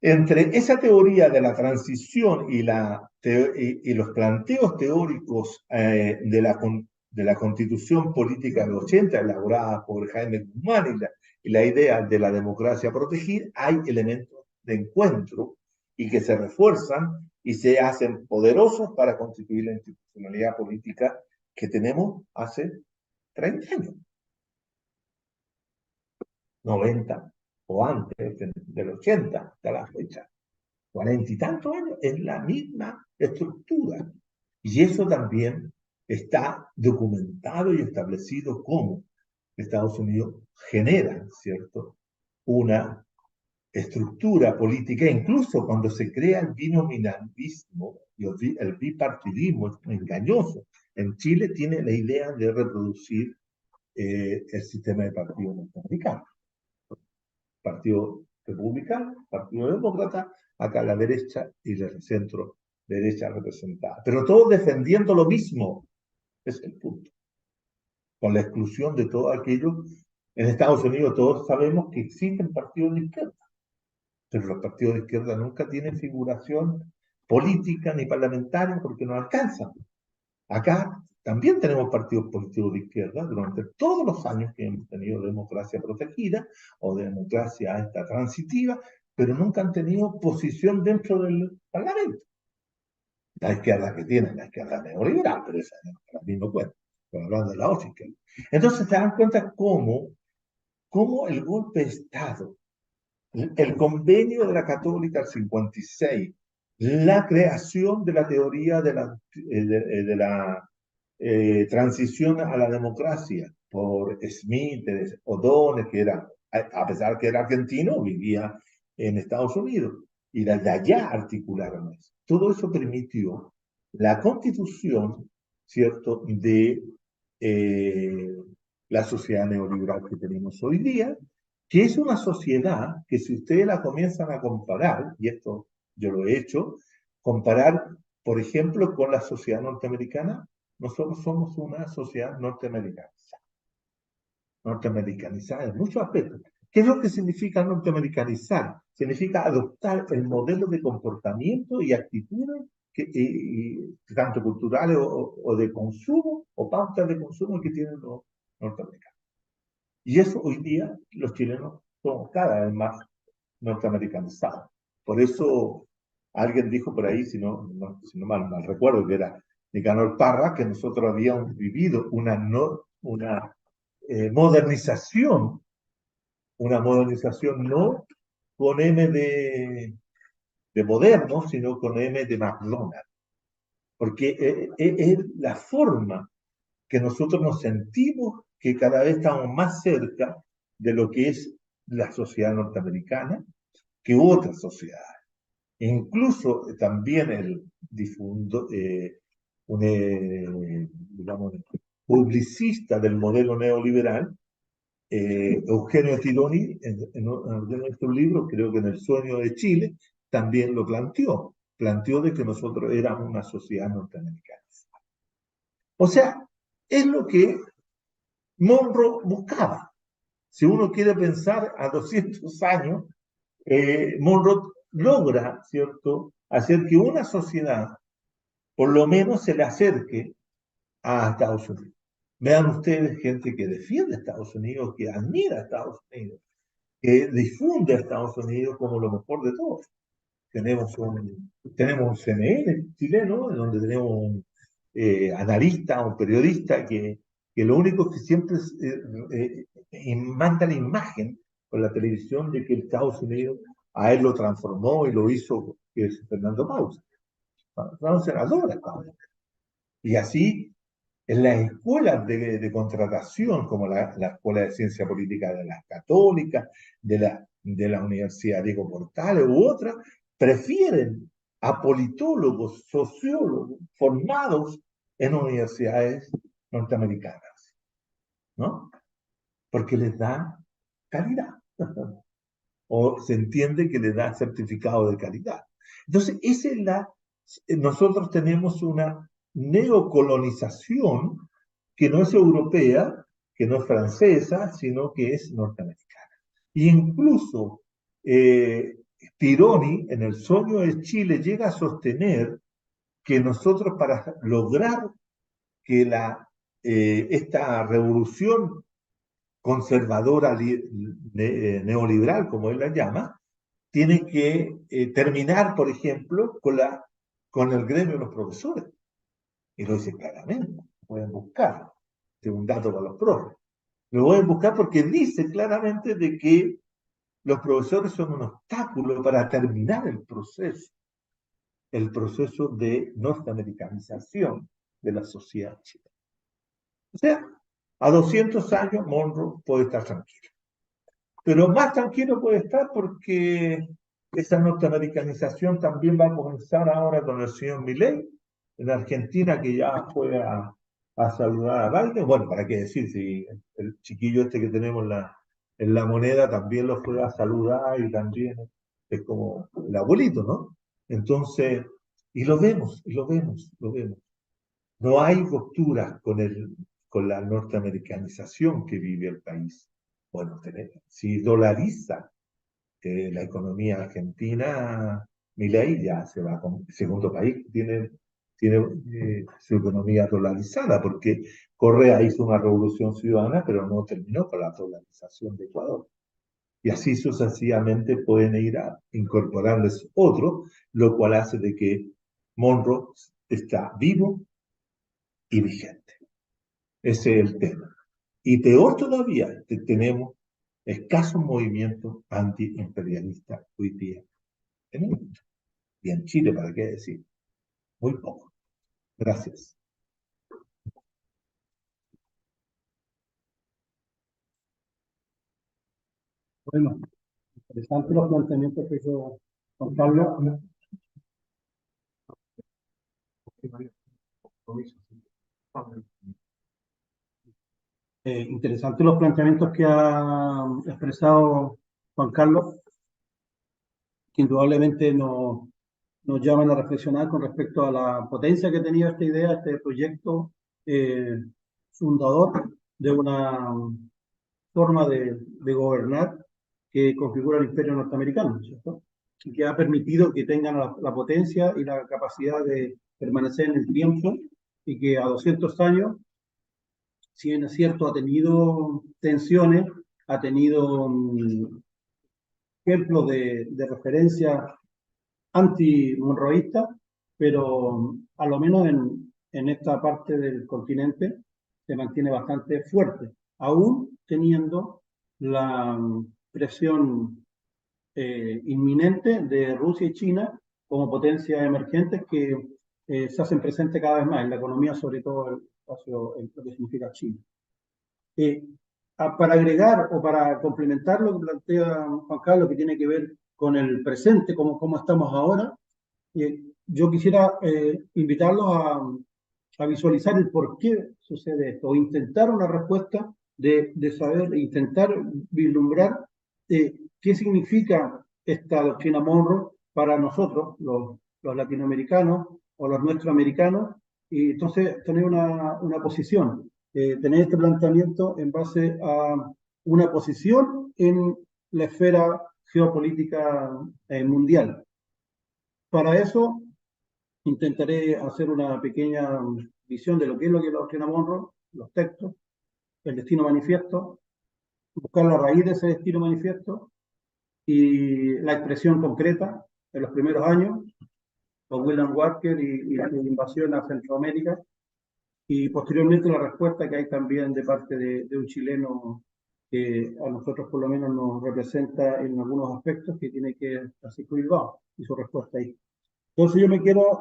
Entre esa teoría de la transición y los planteos teóricos de la constitución política del 80, elaborada por Jaime Guzmán, y la idea de la democracia protegida, hay elementos de encuentro y que se refuerzan y se hacen poderosos para constituir la institucionalidad política que tenemos hace 30 años, 90 o antes del 80 hasta la fecha. 40 y tantos años, es la misma estructura. Y eso también está documentado y establecido como Estados Unidos genera, ¿cierto?, una estructura política, incluso cuando se crea el binominalismo y el bipartidismo engañoso. En Chile tiene la idea de reproducir el sistema de partidos norteamericanos. Partido Republicano, Partido Demócrata, acá la derecha y el centro derecha representada. Pero todos defendiendo lo mismo, es el punto. Con la exclusión de todo aquello. En Estados Unidos todos sabemos que existen partidos de izquierda, pero los partidos de izquierda nunca tienen figuración política ni parlamentaria porque no alcanzan. Acá también tenemos partidos políticos de izquierda durante todos los años que hemos tenido democracia protegida o democracia esta transitiva. pero nunca han tenido posición dentro del Parlamento. La izquierda que tienen, la izquierda neoliberal, pero esa para mí no cuenta. Estoy hablando de la otra izquierda. Entonces se dan cuenta cómo el golpe de Estado, el convenio de la Católica del 56, la creación de la teoría de la transición a la democracia por Smith, O'Donnell, que era, a pesar que era argentino, vivía en Estados Unidos, y desde allá articularon eso. Todo eso permitió la constitución, ¿cierto?, de eh, la sociedad neoliberal que tenemos hoy día, que es una sociedad que si ustedes la comienzan a comparar, y esto yo lo he hecho, comparar, por ejemplo, con la sociedad norteamericana, nosotros somos una sociedad norteamericanizada en muchos aspectos. ¿Qué es lo que significa norteamericanizar? Significa adoptar el modelo de comportamiento y actitudes tanto culturales o de consumo o pautas de consumo que tienen los norteamericanos. Y eso hoy día los chilenos somos cada vez más norteamericanizados. Por eso alguien dijo por ahí, si no mal recuerdo, que era Nicanor Parra, que nosotros habíamos vivido modernización, una modernización no con M de moderno, sino con M de McDonald's. Porque es la forma que nosotros nos sentimos que cada vez estamos más cerca de lo que es la sociedad norteamericana que otras sociedades. E incluso también el difundo, digamos, publicista del modelo neoliberal, Eugenio Tironi, en uno de nuestros libros, creo que en El sueño de Chile, también lo planteó de que nosotros éramos una sociedad norteamericana. O sea, es lo que Monroe buscaba. Si uno quiere pensar a 200 años, Monroe logra, ¿cierto?, hacer que una sociedad por lo menos se le acerque a Estados Unidos. Vean ustedes gente que defiende a Estados Unidos, que admira a Estados Unidos, que difunde a Estados Unidos como lo mejor de todo. Tenemos un CNN chileno, donde tenemos un analista, un periodista que lo único que siempre manda la imagen por la televisión de que Estados Unidos a él lo transformó y lo hizo, que es Fernando Pausa. Fernando senador Estados Unidos. Y así, en las escuelas de contratación, como la Escuela de Ciencia Política de las Católicas, de la Universidad Diego Portales u otras, prefieren a politólogos, sociólogos formados en universidades norteamericanas, ¿no? Porque les da calidad, o se entiende que les da certificado de calidad. Entonces, nosotros tenemos una neocolonización que no es europea, que no es francesa, sino que es norteamericana. Y incluso Tironi, en El sueño de Chile, llega a sostener que nosotros para lograr que esta revolución conservadora neoliberal, como él la llama, tiene que terminar, por ejemplo, con el gremio de los profesores. Y lo dice claramente, pueden buscar. Este es un dato para los profes. Lo pueden buscar porque dice claramente de que los profesores son un obstáculo para terminar el proceso de norteamericanización de la sociedad chilena. O sea, a 200 años Monroe puede estar tranquilo. Pero más tranquilo puede estar porque esa norteamericanización también va a comenzar ahora con el señor Milei en Argentina, que ya fue a saludar a Biden. Bueno, ¿para qué decir? Si el chiquillo este que tenemos en la moneda también lo fue a saludar y también es como el abuelito, ¿no? Entonces, y lo vemos, y lo vemos, lo vemos. No hay ruptura con la norteamericanización que vive el país. Bueno, si dolariza la economía argentina, Milei ya se va como el segundo país que tiene su economía dolarizada, porque Correa hizo una revolución ciudadana, pero no terminó con la dolarización de Ecuador. Y así sucesivamente pueden ir incorporándose otros, lo cual hace de que Monroe está vivo y vigente. Ese es el tema. Y peor todavía, tenemos escasos movimientos antiimperialistas hoy día. Tenemos mucho. Y en Chile, ¿para qué decir? Muy poco. Gracias. Bueno, interesantes los planteamientos que hizo Juan Carlos. Interesantes los planteamientos que ha expresado Juan Carlos, que indudablemente nos llaman a reflexionar con respecto a la potencia que tenía esta idea, este proyecto eh, fundador de una forma de gobernar que configura el imperio norteamericano, ¿cierto? Y que ha permitido que tengan la potencia y la capacidad de permanecer en el tiempo y que a 200 años, si bien es cierto, ha tenido tensiones, ha tenido ejemplos de referencia anti-monroísta, pero a lo menos en esta parte del continente se mantiene bastante fuerte, aún teniendo la presión inminente de Rusia y China como potencias emergentes que se hacen presentes cada vez más en la economía, sobre todo el espacio, en lo que significa China. Eh, para agregar o para complementar lo que plantea Juan Carlos, que tiene que ver con el presente, cómo estamos ahora, yo quisiera invitarlos a visualizar el por qué sucede esto, o intentar una respuesta de saber, intentar vislumbrar qué significa esta doctrina Monroe para nosotros, los latinoamericanos o los nuestroamericanos, y entonces tener una posición, tener este planteamiento en base a una posición en la esfera geopolítica mundial. Para eso intentaré hacer una pequeña visión de lo que es la doctrina Monroe, los textos, el destino manifiesto, buscar la raíz de ese destino manifiesto y la expresión concreta en los primeros años, con William Walker y la invasión a Centroamérica, y posteriormente la respuesta que hay también de parte de un chileno que a nosotros por lo menos nos representa en algunos aspectos, que tiene que ver Francisco Bilbao y su respuesta ahí. Entonces yo me quiero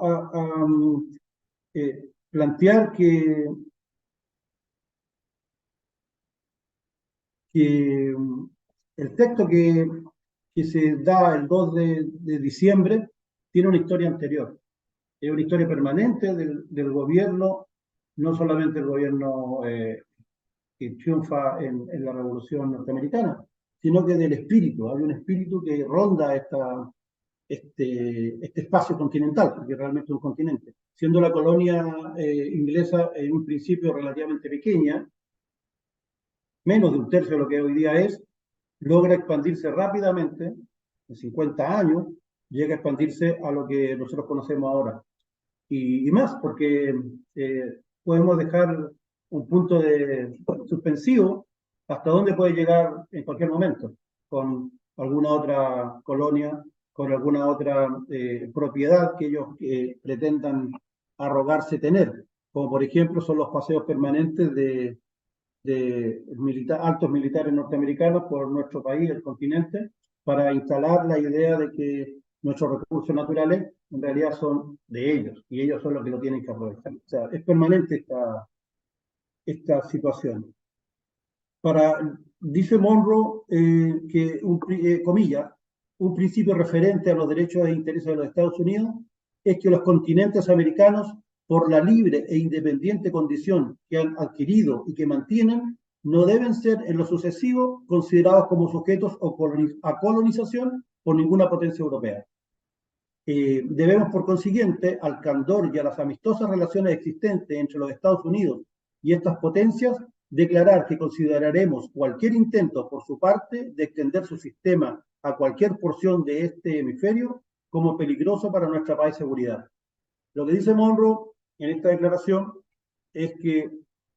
plantear que el texto que se da el 2 de diciembre tiene una historia anterior, es una historia permanente del gobierno, no solamente el gobierno que triunfa en la Revolución Norteamericana, sino que del espíritu. Hay un espíritu que ronda este espacio continental, porque realmente es un continente. Siendo la colonia inglesa en un principio relativamente pequeña, menos de un tercio de lo que hoy día es, logra expandirse rápidamente, en 50 años, llega a expandirse a lo que nosotros conocemos ahora. Y más, porque podemos dejar un punto de suspensivo hasta dónde puede llegar en cualquier momento, con alguna otra colonia, con alguna otra propiedad que ellos pretendan arrogarse tener, como por ejemplo son los paseos permanentes de altos militares norteamericanos por nuestro país, el continente, para instalar la idea de que nuestros recursos naturales en realidad son de ellos y ellos son los que lo tienen que aprovechar. O sea, es permanente esta situación. Dice Monroe que, comillas, un principio referente a los derechos e intereses de los Estados Unidos es que los continentes americanos, por la libre e independiente condición que han adquirido y que mantienen, no deben ser en lo sucesivo considerados como sujetos a colonización por ninguna potencia europea. Debemos, por consiguiente, al candor y a las amistosas relaciones existentes entre los Estados Unidos y estas potencias, declarar que consideraremos cualquier intento por su parte de extender su sistema a cualquier porción de este hemisferio como peligroso para nuestra paz y seguridad. Lo que dice Monroe en esta declaración es que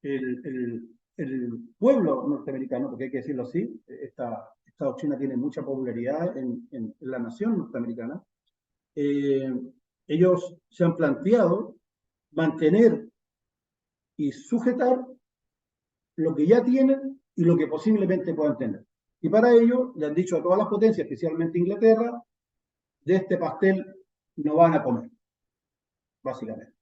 el pueblo norteamericano, porque hay que decirlo así, esta esta doctrina tiene mucha popularidad en la nación norteamericana, ellos se han planteado mantener y sujetar lo que ya tienen y lo que posiblemente puedan tener. Y para ello le han dicho a todas las potencias, especialmente Inglaterra, de este pastel no van a comer, básicamente.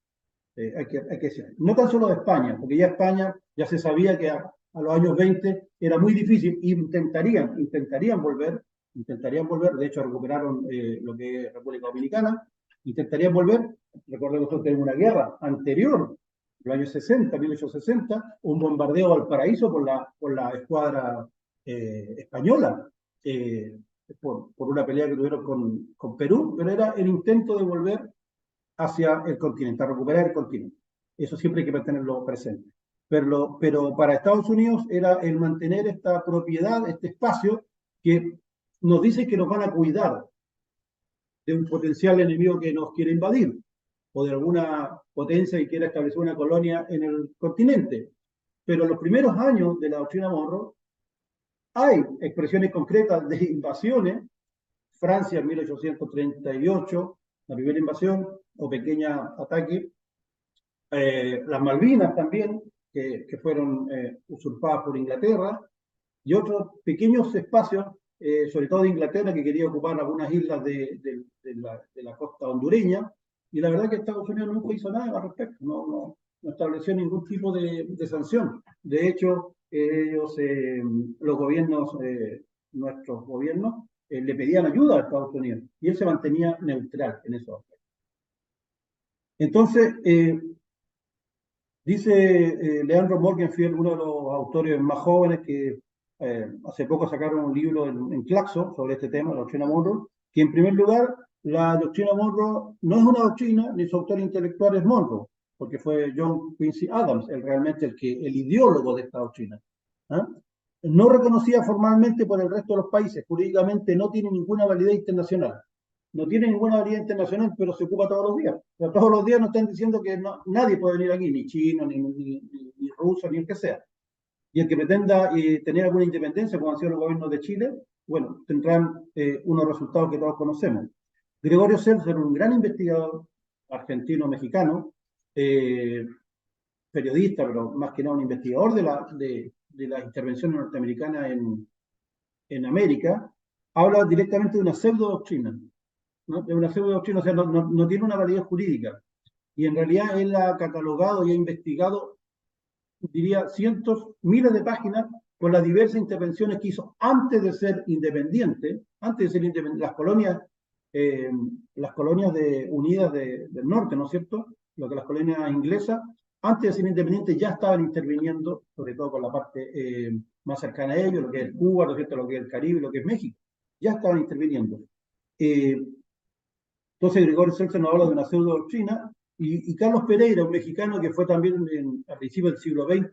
Hay que decir. No tan solo de España, porque ya España ya se sabía que a los años 20 era muy difícil, intentarían volver, de hecho recuperaron lo que es República Dominicana, intentarían volver, recordemos que tenemos una guerra anterior, en los años 60, 1860, un bombardeo al Valparaíso por la escuadra española, por una pelea que tuvieron con Perú, pero era el intento de volver hacia el continente, a recuperar el continente. Eso siempre hay que mantenerlo presente. Pero para Estados Unidos era el mantener esta propiedad, este espacio, que nos dice que nos van a cuidar de un potencial enemigo que nos quiere invadir, o de alguna potencia que quiera establecer una colonia en el continente. Pero en los primeros años de la doctrina Monroe hay expresiones concretas de invasiones. Francia en 1838, la primera invasión o pequeña ataque. Las Malvinas también, que fueron usurpadas por Inglaterra, y otros pequeños espacios, sobre todo de Inglaterra, que quería ocupar algunas islas de la costa hondureña, y la verdad que Estados Unidos nunca hizo nada al respecto, no estableció ningún tipo de sanción. De hecho, ellos, los gobiernos, nuestros gobiernos, le pedían ayuda a Estados Unidos, y él se mantenía neutral en esos aspectos. Entonces, dice Leandro Morgenfield, uno de los autores más jóvenes que hace poco sacaron un libro en Claxo sobre este tema, la doctrina Monroe, que en primer lugar, la doctrina Monroe no es una doctrina, ni su autor intelectual es Monroe, porque fue John Quincy Adams, realmente el ideólogo de esta doctrina. ¿Ah? No reconocida formalmente por el resto de los países, jurídicamente no tiene ninguna validez internacional. No tiene ninguna validez internacional, pero se ocupa todos los días. Pero todos los días nos están diciendo que nadie puede venir aquí, ni chino, ni ruso, ni el que sea. Y el que pretenda tener alguna independencia, como han sido los gobiernos de Chile, bueno, tendrán unos resultados que todos conocemos. Gregorio Seltzer, un gran investigador argentino-mexicano, periodista, pero más que nada un investigador de la intervención norteamericana en América, habla directamente de una pseudo-doctrina, ¿no? De una pseudo-doctrina, o sea, no tiene una validez jurídica. Y en realidad él ha catalogado y ha investigado, diría, miles de páginas con las diversas intervenciones que hizo antes de ser independiente, las colonias unidas del norte, ¿no es cierto? Lo que las colonias inglesas, antes de ser independientes, ya estaban interviniendo, sobre todo con la parte más cercana a ellos, lo que es Cuba, ¿no es cierto? Lo que es el Caribe, lo que es México, ya estaban interviniendo. Entonces Gregorio Seltzer nos habla de una pseudo doctrina, y Carlos Pereira, un mexicano que fue también a principios del siglo XX,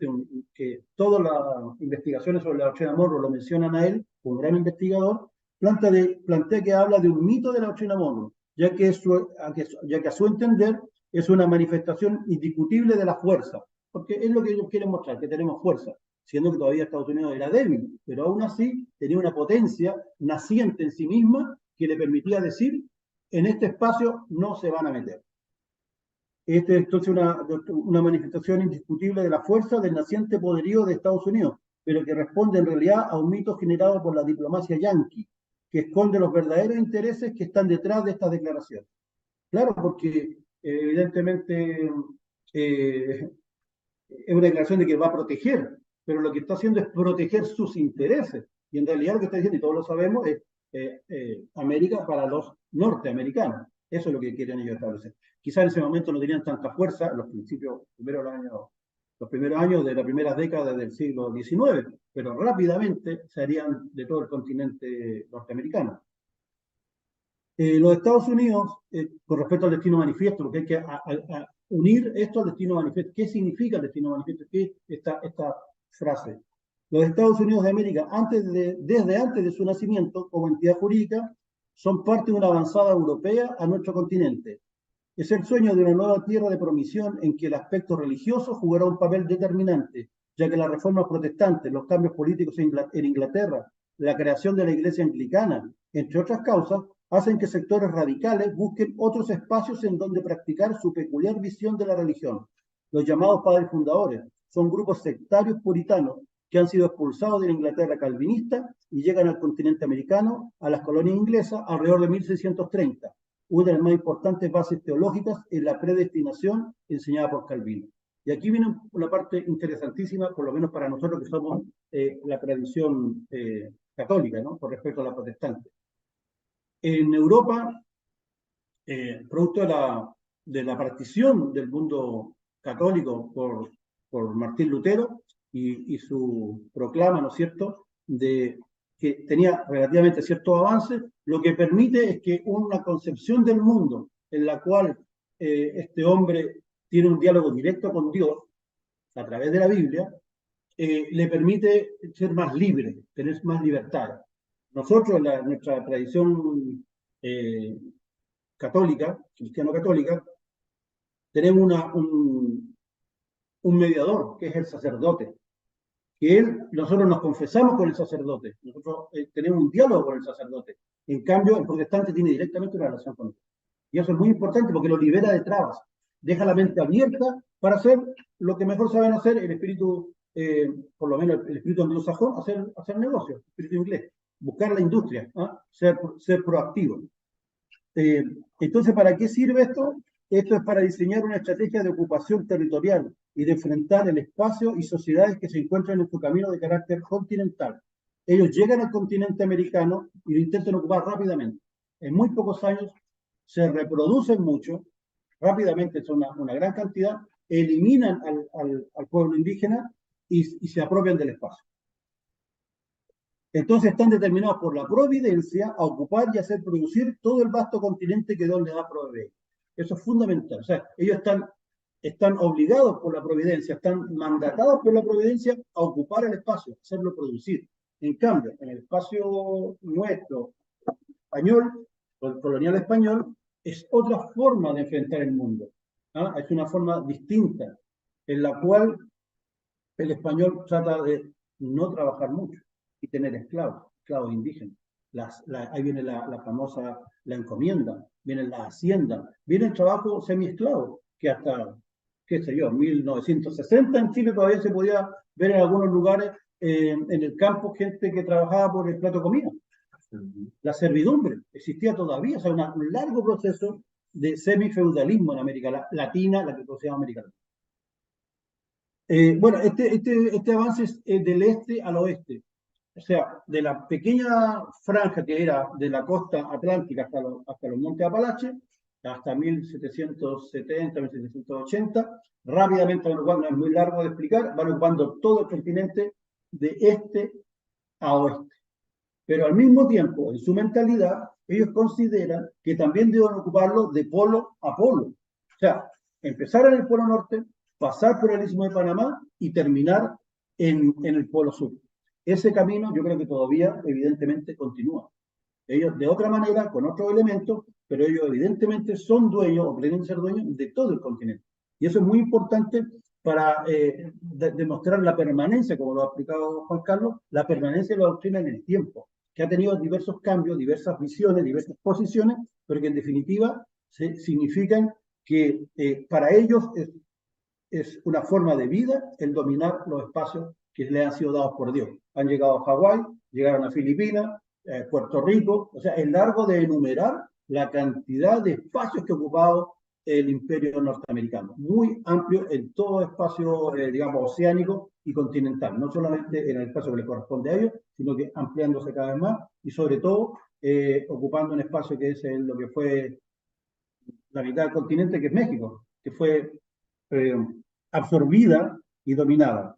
que todas las investigaciones sobre la doctrina Monroe lo mencionan a él, un gran investigador, plantea que habla de un mito de la doctrina Monroe, ya que a su entender es una manifestación indiscutible de la fuerza, porque es lo que ellos quieren mostrar, que tenemos fuerza, siendo que todavía Estados Unidos era débil, pero aún así tenía una potencia naciente en sí misma que le permitía decir, en este espacio no se van a meter. Esta es entonces una manifestación indiscutible de la fuerza del naciente poderío de Estados Unidos, pero que responde en realidad a un mito generado por la diplomacia yanqui, que esconde los verdaderos intereses que están detrás de estas declaraciones. Claro, porque evidentemente es una declaración de que va a proteger, pero lo que está haciendo es proteger sus intereses. Y en realidad lo que está diciendo, y todos lo sabemos, es América para los norteamericanos. Eso es lo que quieren ellos establecer. Quizás en ese momento no tenían tanta fuerza, los primeros años de las primeras décadas del siglo XIX, pero rápidamente se harían de todo el continente norteamericano. Los Estados Unidos, con respecto al destino manifiesto, porque hay que unir esto al destino manifiesto. ¿Qué significa el destino manifiesto? ¿Qué es esta frase? Los Estados Unidos de América, desde antes de su nacimiento como entidad jurídica, son parte de una avanzada europea a nuestro continente. Es el sueño de una nueva tierra de promisión en que el aspecto religioso jugará un papel determinante, ya que las reformas protestantes, los cambios políticos en Inglaterra la creación de la Iglesia Anglicana, entre otras causas, hacen que sectores radicales busquen otros espacios en donde practicar su peculiar visión de la religión. Los llamados padres fundadores son grupos sectarios puritanos que han sido expulsados de la Inglaterra calvinista y llegan al continente americano, a las colonias inglesas, alrededor de 1630. Una de las más importantes bases teológicas es la predestinación enseñada por Calvino. Y aquí viene una parte interesantísima, por lo menos para nosotros que somos la tradición católica, ¿no? Con respecto a la protestante. En Europa, producto de la partición del mundo católico por Martín Lutero y su proclama, ¿no es cierto?, de que tenía relativamente ciertos avances, lo que permite es que una concepción del mundo en la cual este hombre tiene un diálogo directo con Dios a través de la Biblia, le permite ser más libre, tener más libertad. Nosotros, nuestra tradición católica, cristiano-católica, tenemos un mediador, que es el sacerdote, que nosotros nos confesamos con el sacerdote, nosotros tenemos un diálogo con el sacerdote. En cambio, el protestante tiene directamente una relación con él. Y eso es muy importante porque lo libera de trabas, deja la mente abierta para hacer lo que mejor saben hacer el espíritu, por lo menos el espíritu anglosajón, hacer negocios, el espíritu inglés, buscar la industria, ser proactivo. Entonces, ¿para qué sirve esto? Esto es para diseñar una estrategia de ocupación territorial y de enfrentar el espacio y sociedades que se encuentran en su camino de carácter continental. Ellos llegan al continente americano y lo intentan ocupar rápidamente. En muy pocos años se reproducen mucho, rápidamente son una gran cantidad, eliminan al pueblo indígena y se apropian del espacio. Entonces están determinados por la providencia a ocupar y hacer producir todo el vasto continente que Dios les ha proveído. Eso es fundamental. O sea, ellos están obligados por la providencia, están mandatados por la providencia a ocupar el espacio, a hacerlo producir. En cambio, en el espacio nuestro, español, o colonial español, es otra forma de enfrentar el mundo. Es una forma distinta, en la cual el español trata de no trabajar mucho y tener esclavos indígenas. Ahí viene la famosa, la encomienda, viene la hacienda, viene el trabajo semi-esclavo, que hasta, qué sé yo, 1960 en Chile todavía se podía ver en algunos lugares en el campo gente que trabajaba por el plato de comida. La servidumbre existía todavía, o sea, un largo proceso de semifeudalismo en América Latina, la que se llama América Latina. Bueno, este avance es del este al oeste, o sea, de la pequeña franja que era de la costa atlántica hasta los montes Apalaches, hasta 1770, 1780, rápidamente van ocupando, no es muy largo de explicar, van ocupando todo el continente de este a oeste. Pero al mismo tiempo, en su mentalidad, ellos consideran que también deben ocuparlo de polo a polo. O sea, empezar en el polo norte, pasar por el Istmo de Panamá y terminar en el polo sur. Ese camino yo creo que todavía evidentemente continúa. Ellos de otra manera, con otros elementos, pero ellos evidentemente son dueños o pretenden ser dueños de todo el continente. Y eso es muy importante para demostrar la permanencia, como lo ha explicado Juan Carlos, la permanencia de la doctrina en el tiempo, que ha tenido diversos cambios, diversas visiones, diversas posiciones, pero que en definitiva significan que para ellos es una forma de vida el dominar los espacios que le han sido dados por Dios. Han llegado a Hawái, llegaron a Filipinas, Puerto Rico, o sea, es largo de enumerar la cantidad de espacios que ha ocupado el imperio norteamericano, muy amplio en todo espacio, digamos, oceánico y continental, no solamente en el espacio que le corresponde a ellos, sino que ampliándose cada vez más y sobre todo ocupando un espacio que es lo que fue la mitad del continente, que es México, que fue absorbida y dominada.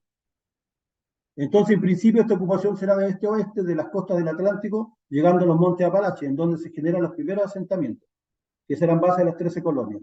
Entonces, en principio, esta ocupación será de este a oeste, de las costas del Atlántico, llegando a los montes Apalaches, en donde se generan los primeros asentamientos, que serán base de las 13 colonias.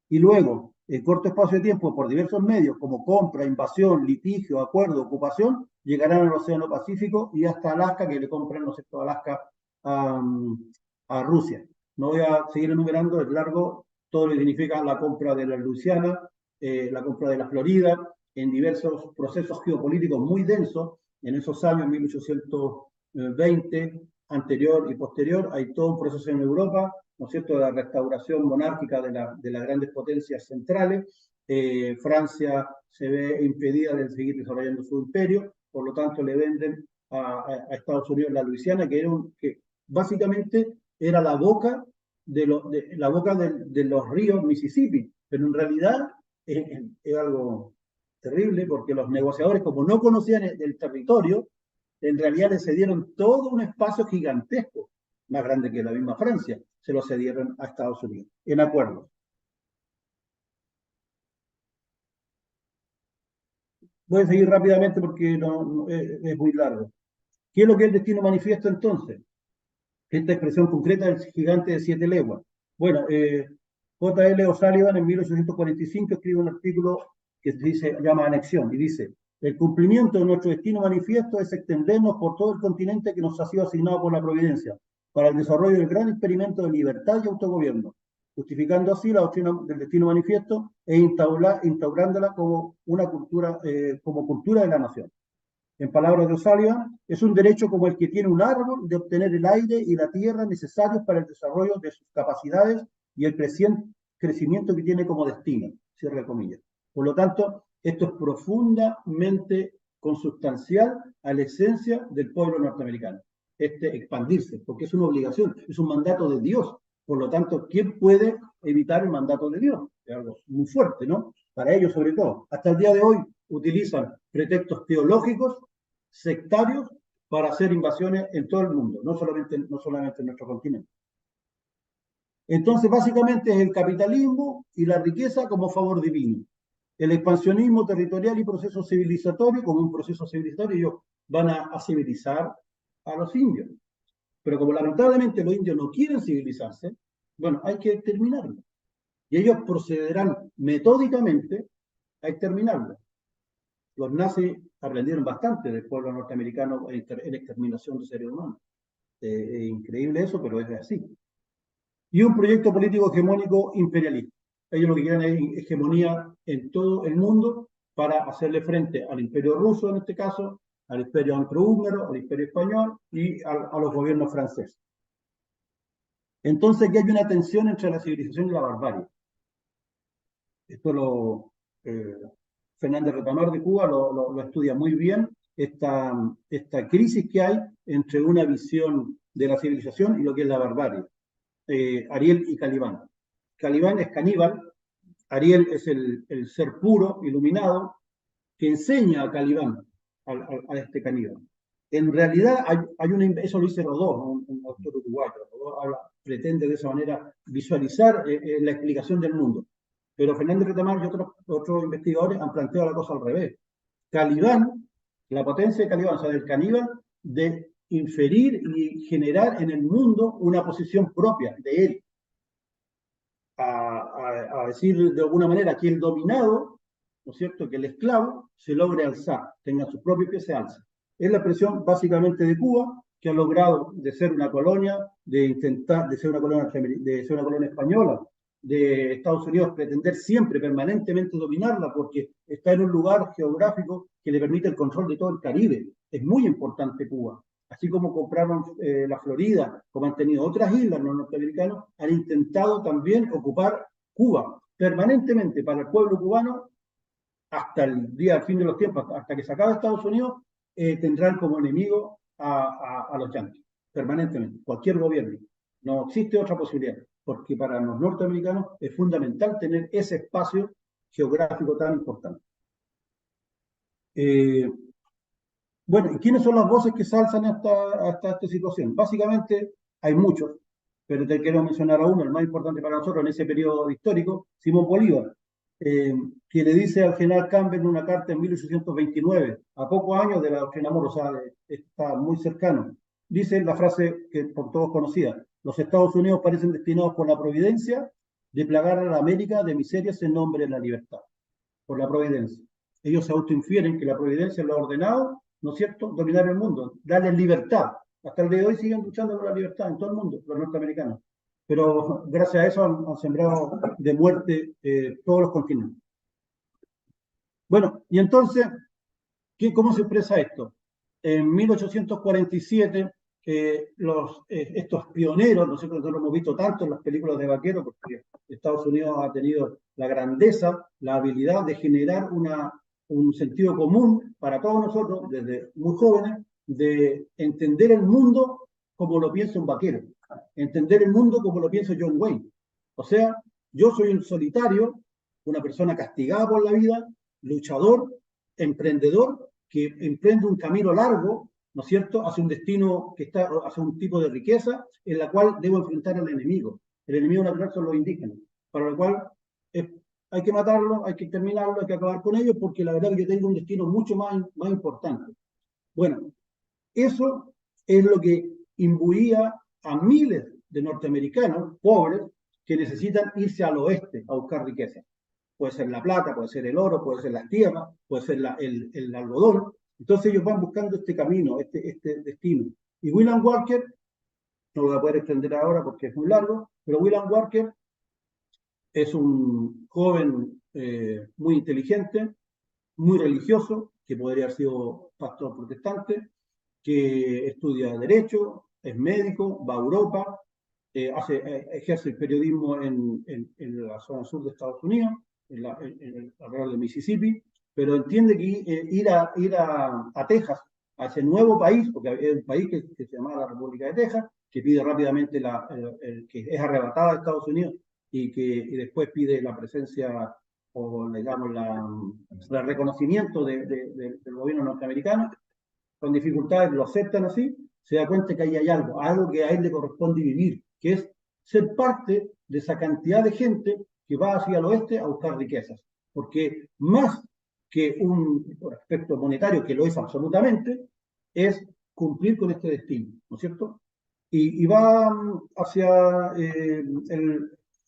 Y luego, en corto espacio de tiempo, por diversos medios, como compra, invasión, litigio, acuerdo, ocupación, llegarán al Océano Pacífico y hasta Alaska, que le compran, no sé, Alaska a Rusia. No voy a seguir enumerando, es largo, todo lo que significa la compra de la Luisiana, la compra de la Florida, en diversos procesos geopolíticos muy densos, en esos años, 1800, XX, anterior y posterior, hay todo un proceso en Europa, ¿no es cierto?, de la restauración monárquica de las grandes potencias centrales. Francia se ve impedida de seguir desarrollando su imperio, por lo tanto le venden a Estados Unidos la Luisiana, que básicamente era la boca de los ríos Mississippi, pero en realidad es algo terrible porque los negociadores, como no conocían el territorio, en realidad le cedieron todo un espacio gigantesco, más grande que la misma Francia, se lo cedieron a Estados Unidos, en acuerdo. Voy a seguir rápidamente porque es muy largo. ¿Qué es lo que es el destino manifiesto entonces? Esta expresión concreta del gigante de 7 leguas. Bueno, J.L. O'Sullivan en 1845 escribe un artículo que se llama Anexión y dice: el cumplimiento de nuestro destino manifiesto es extendernos por todo el continente que nos ha sido asignado por la providencia para el desarrollo del gran experimento de libertad y autogobierno, justificando así la doctrina del destino manifiesto e instaurándola como una cultura, como cultura de la nación. En palabras de O'Sullivan, es un derecho como el que tiene un árbol de obtener el aire y la tierra necesarios para el desarrollo de sus capacidades y el crecimiento que tiene como destino, cierre comillas. Por lo tanto, esto es profundamente consustancial a la esencia del pueblo norteamericano, expandirse, porque es una obligación, es un mandato de Dios. Por lo tanto, ¿quién puede evitar el mandato de Dios? Es algo muy fuerte, ¿no? Para ellos sobre todo. Hasta el día de hoy utilizan pretextos teológicos sectarios para hacer invasiones en todo el mundo, no solamente en nuestro continente. Entonces, básicamente es el capitalismo y la riqueza como favor divino. El expansionismo territorial y proceso civilizatorio como un proceso civilizatorio. Ellos van a civilizar a los indios. Pero como lamentablemente los indios no quieren civilizarse, bueno, hay que exterminarlos. Y ellos procederán metódicamente a exterminarlos. Los nazis aprendieron bastante del pueblo norteamericano en exterminación de seres humanos. Es increíble eso, pero es así. Y un proyecto político hegemónico imperialista. Ellos lo que quieren es hegemonía en todo el mundo para hacerle frente al imperio ruso, en este caso, al imperio austrohúngaro, al imperio español y a los gobiernos franceses. Entonces aquí hay una tensión entre la civilización y la barbarie. Esto Fernández Retamar de Cuba lo estudia muy bien, esta crisis que hay entre una visión de la civilización y lo que es la barbarie. Ariel y Calibán. Calibán es caníbal, Ariel es el ser puro, iluminado, que enseña a Calibán, a este caníbal. En realidad, eso lo dice Rodó, un autor uruguayo. Rodó pretende de esa manera visualizar la explicación del mundo. Pero Fernández Retamar y otros investigadores han planteado la cosa al revés. Calibán, la potencia de Calibán, o sea, del caníbal, de inferir y generar en el mundo una posición propia de él. A decir de alguna manera que el dominado, ¿no es cierto?, que el esclavo se logre alzar, tenga sus propios pies, se alza. Es la presión básicamente de Cuba, que ha logrado de ser una colonia, de ser una colonia española, de Estados Unidos pretender siempre, permanentemente dominarla, porque está en un lugar geográfico que le permite el control de todo el Caribe. Es muy importante Cuba. Así como compraron la Florida, como han tenido otras islas, los norteamericanos, han intentado también ocupar Cuba permanentemente para el pueblo cubano hasta el día del fin de los tiempos, hasta que se acabe Estados Unidos, tendrán como enemigo a los yanquis, permanentemente, cualquier gobierno. No existe otra posibilidad, porque para los norteamericanos es fundamental tener ese espacio geográfico tan importante. Bueno, ¿y quiénes son las voces que se alzan hasta esta situación? Básicamente hay muchos, pero te quiero mencionar a uno, el más importante para nosotros en ese periodo histórico, Simón Bolívar, que le dice al general Campbell en una carta en 1829, a pocos años de la doctrina Monroe, o sea, está muy cercano. Dice la frase que por todos conocida: los Estados Unidos parecen destinados por la providencia de plagar a la América de miserias en nombre de la libertad, por la providencia. Ellos se autoinfieren que la providencia lo ha ordenado, ¿no es cierto?, dominar el mundo, darles libertad. Hasta el día de hoy siguen luchando por la libertad en todo el mundo, los norteamericanos. Pero gracias a eso han sembrado de muerte todos los continentes. Bueno, y entonces, ¿cómo se expresa esto? En 1847, estos pioneros, nosotros no lo hemos visto tanto en las películas de vaqueros, porque Estados Unidos ha tenido la grandeza, la habilidad de generar un sentido común para todos nosotros, desde muy jóvenes, de entender el mundo como lo piensa un vaquero, entender el mundo como lo piensa John Wayne. O sea, yo soy un solitario, una persona castigada por la vida, luchador, emprendedor, que emprende un camino largo, ¿no es cierto?, hacia un destino que está, hacia un tipo de riqueza en la cual debo enfrentar al enemigo. El enemigo natural son los indígenas, para lo cual hay que matarlos, hay que exterminarlos, hay que acabar con ellos, porque la verdad es que yo tengo un destino mucho más importante. Bueno, eso es lo que imbuía a miles de norteamericanos pobres que necesitan irse al oeste a buscar riqueza. Puede ser la plata, puede ser el oro, puede ser las tierras, puede ser el algodón. Entonces ellos van buscando este camino, este destino. Y William Walker, no lo voy a poder extender ahora porque es muy largo, pero William Walker es un joven muy inteligente, muy religioso, que podría haber sido pastor protestante, que estudia Derecho, es médico, va a Europa, ejerce el periodismo en la zona sur de Estados Unidos, alrededor de Mississippi, pero entiende que ir a Texas, a ese nuevo país, porque es un país que se llama la República de Texas, que pide rápidamente, que es arrebatada de Estados Unidos y después pide la presencia o digamos el reconocimiento del gobierno norteamericano, con dificultades lo aceptan así, se da cuenta que ahí hay algo que a él le corresponde vivir, que es ser parte de esa cantidad de gente que va hacia el oeste a buscar riquezas. Porque más que un aspecto monetario, que lo es absolutamente, es cumplir con este destino, ¿no es cierto? Y va hacia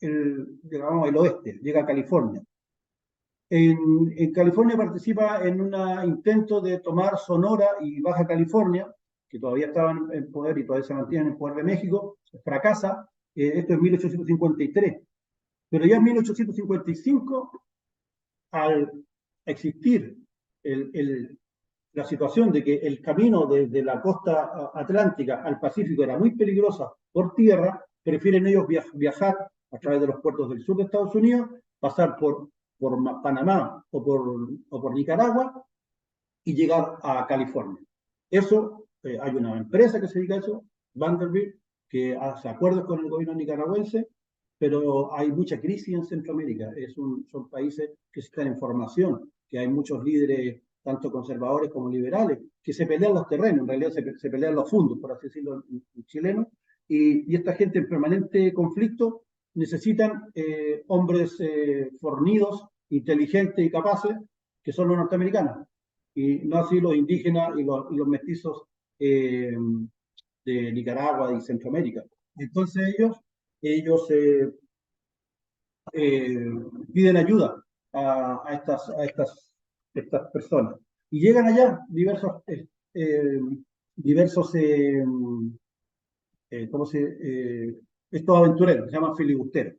digamos, el oeste, llega a California. En California participa en un intento de tomar Sonora y Baja California, que todavía estaban en poder y todavía se mantienen en poder de México, fracasa, esto es 1853. Pero ya en 1855, al existir la situación de que el camino desde la costa atlántica al Pacífico era muy peligrosa por tierra, prefieren ellos viajar a través de los puertos del sur de Estados Unidos, pasar por Panamá o por Nicaragua y llegar a California. Eso, hay una empresa que se dedica a eso, Vanderbilt, que hace acuerdos con el gobierno nicaragüense, pero hay mucha crisis en Centroamérica. Son países que están en formación, que hay muchos líderes, tanto conservadores como liberales, que se pelean los terrenos, en realidad se pelean los fondos, por así decirlo en chileno, y esta gente en permanente conflicto necesitan hombres fornidos, inteligentes y capaces, que son los norteamericanos, y no así los indígenas y los mestizos de Nicaragua y Centroamérica. Entonces ellos eh, piden ayuda a estas personas. Y llegan allá diversos ¿cómo estos aventureros, se llaman filibusteros.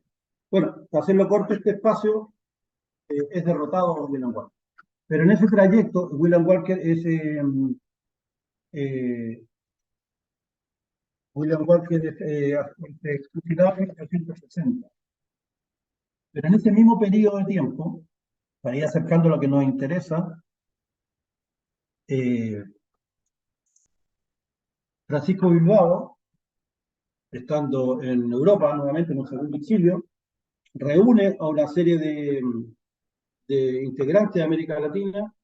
Bueno, para hacerlo corto, este espacio es derrotado por William Walker. Pero en ese trayecto, William Walker eh, es fusilado en 1860. Pero en ese mismo periodo de tiempo, para ir acercando lo que nos interesa, eh, Francisco Bilbao, estando en Europa nuevamente en un segundo exilio, reúne a una serie de integrantes de América Latina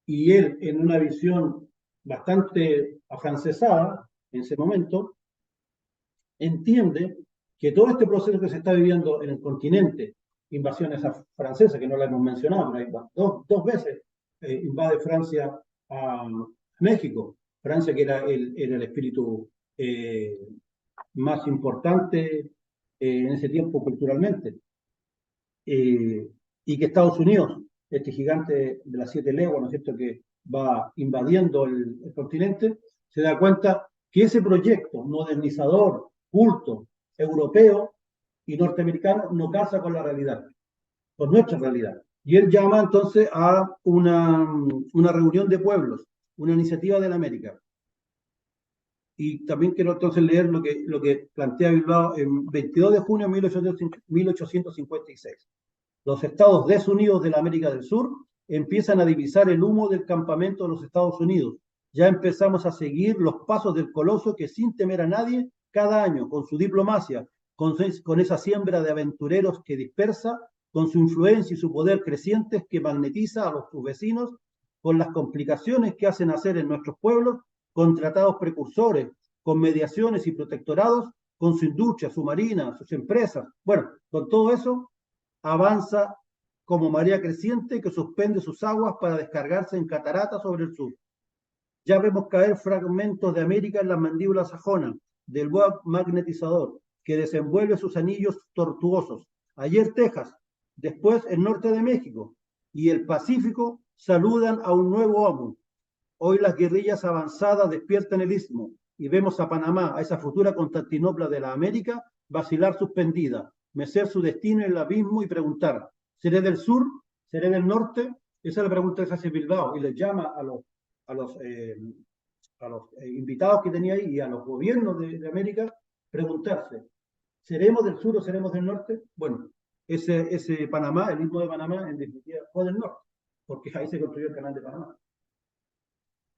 y él, en una visión bastante afrancesada en ese momento, entiende que todo este proceso que se está viviendo en el continente, invasiones francesas, que no la hemos mencionado, pero dos veces invade Francia a México, Francia que era el espíritu más importante en ese tiempo culturalmente, y que Estados Unidos, este gigante de las 7 leguas, ¿no es cierto?, que va invadiendo el continente, se da cuenta que ese proyecto modernizador, culto, europeo y norteamericano no casa con la realidad, con nuestra realidad. Y él llama entonces a una reunión de pueblos, una iniciativa de la América. Y también quiero entonces leer lo que plantea Bilbao en 22 de junio de 1856. Los Estados desunidos de la América del Sur empiezan a divisar el humo del campamento de los Estados Unidos. Ya empezamos a seguir los pasos del coloso que sin temer a nadie, cada año, con su diplomacia, con esa siembra de aventureros que dispersa, con su influencia y su poder crecientes que magnetiza a sus vecinos, con las complicaciones que hacen hacer en nuestros pueblos, con tratados precursores, con mediaciones y protectorados, con su industria, su marina, sus empresas. Bueno, con todo eso avanza como marea creciente que suspende sus aguas para descargarse en cataratas sobre el sur. Ya vemos caer fragmentos de América en las mandíbulas sajonas, del web magnetizador, que desenvuelve sus anillos tortuosos. Ayer Texas, después el norte de México y el Pacífico saludan a un nuevo amo. Hoy las guerrillas avanzadas despiertan el istmo y vemos a Panamá, a esa futura Constantinopla de la América, vacilar suspendida, mecer su destino en el abismo y preguntar, ¿seré del sur? ¿Seré del norte? Esa es la pregunta que se hace Bilbao y les llama a los invitados que tenía ahí y a los gobiernos de América preguntarse, ¿seremos del sur o seremos del norte? Bueno, ese Panamá, el istmo de Panamá, en definitiva, fue del norte, porque ahí se construyó el canal de Panamá.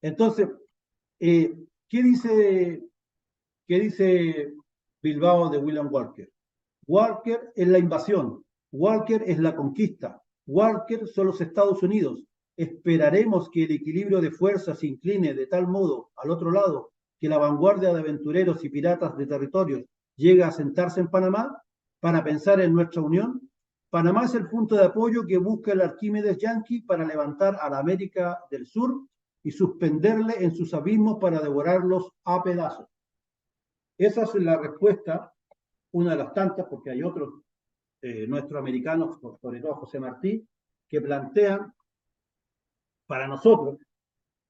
Entonces, ¿qué dice Bilbao de William Walker? Walker es la invasión, Walker es la conquista, Walker son los Estados Unidos. ¿Esperaremos que el equilibrio de fuerzas se incline de tal modo al otro lado que la vanguardia de aventureros y piratas de territorios llegue a sentarse en Panamá para pensar en nuestra unión? Panamá es el punto de apoyo que busca el Arquímedes yanqui para levantar a la América del Sur y suspenderle en sus abismos para devorarlos a pedazos. Esa es la respuesta, una de las tantas, porque hay otros nuestros americanos, sobre todo José Martí, que plantean para nosotros,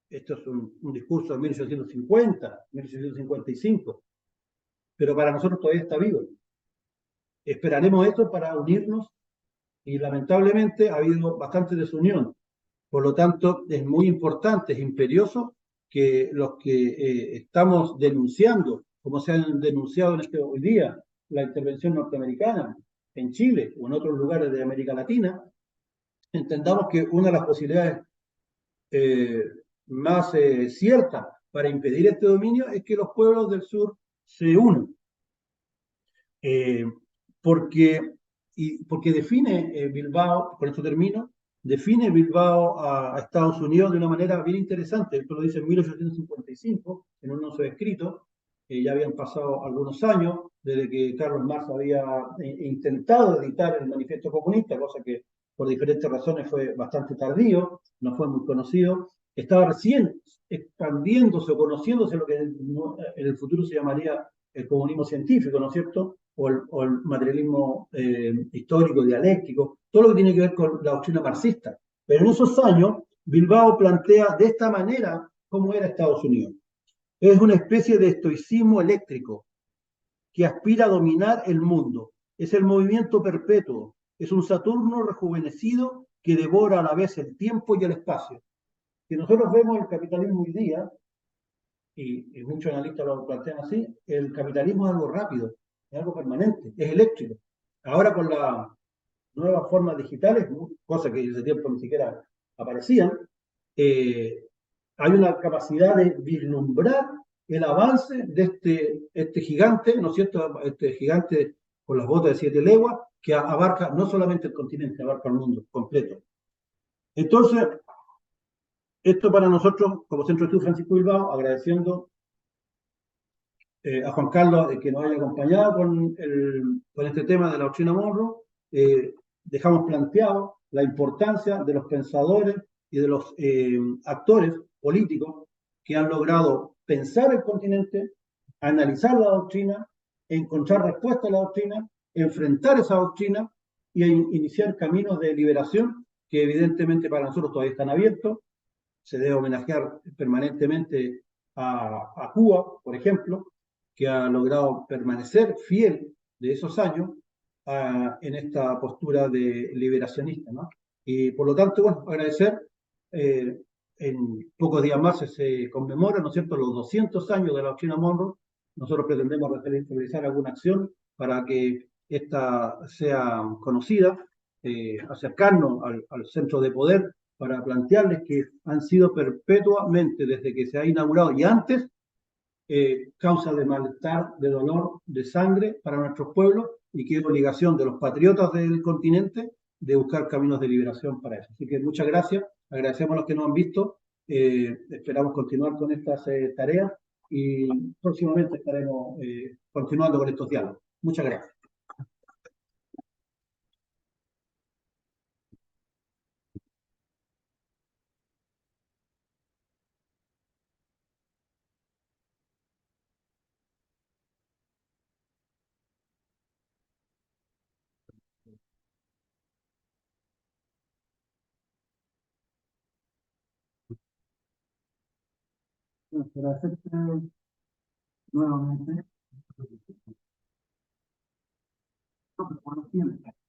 esto es un discurso de 1850, 1855, pero para nosotros todavía está vivo. Esperaremos esto para unirnos y lamentablemente ha habido bastante desunión. Por lo tanto, es muy importante, es imperioso que los que estamos denunciando, como se han denunciado hoy día, la intervención norteamericana en Chile o en otros lugares de América Latina, entendamos que una de las posibilidades más ciertas para impedir este dominio es que los pueblos del sur se unan. Porque define Bilbao, con esto termino, define Bilbao a Estados Unidos de una manera bien interesante. Esto lo dice en 1855, en un oso escrito. Ya habían pasado algunos años desde que Carlos Marx había intentado editar el Manifiesto Comunista, cosa que por diferentes razones fue bastante tardío, no fue muy conocido. Estaba recién expandiéndose o conociéndose lo que en el futuro se llamaría el comunismo científico, ¿no es cierto? O el materialismo histórico, dialéctico, todo lo que tiene que ver con la doctrina marxista. Pero en esos años, Bilbao plantea de esta manera cómo era Estados Unidos. Es una especie de estoicismo eléctrico que aspira a dominar el mundo. Es el movimiento perpetuo. Es un Saturno rejuvenecido que devora a la vez el tiempo y el espacio. Si nosotros vemos el capitalismo hoy día, y muchos analistas lo plantean así, el capitalismo es algo rápido, es algo permanente, es eléctrico. Ahora con las nuevas formas digitales, cosas que en ese tiempo ni siquiera aparecían, hay una capacidad de vislumbrar el avance de este gigante, ¿no es cierto? Este gigante con las botas de 7 leguas, que abarca no solamente el continente, abarca el mundo completo. Entonces, esto para nosotros, como Centro de Estudios Francisco Bilbao, agradeciendo a Juan Carlos que nos haya acompañado con este tema de la doctrina Monroe, dejamos planteado la importancia de los pensadores y de los actores políticos que han logrado pensar el continente, analizar la doctrina, encontrar respuesta a la doctrina, enfrentar esa doctrina y iniciar caminos de liberación que evidentemente para nosotros todavía están abiertos. Se debe homenajear permanentemente a Cuba, por ejemplo, que ha logrado permanecer fiel de esos años en esta postura de liberacionista, ¿no? Y por lo tanto, bueno, agradecer en pocos días más se conmemora, ¿no es cierto?, los 200 años de la doctrina Monroe. Nosotros pretendemos realizar alguna acción para que esta sea conocida, acercarnos al centro de poder para plantearles que han sido perpetuamente, desde que se ha inaugurado y antes, causa de malestar, de dolor, de sangre para nuestros pueblos, y que es obligación de los patriotas del continente de buscar caminos de liberación para eso. Así que muchas gracias, agradecemos a los que nos han visto, esperamos continuar con estas tareas y próximamente estaremos continuando con estos diálogos. Muchas gracias. Agradecerte nuevamente. No, pero por los tiempos.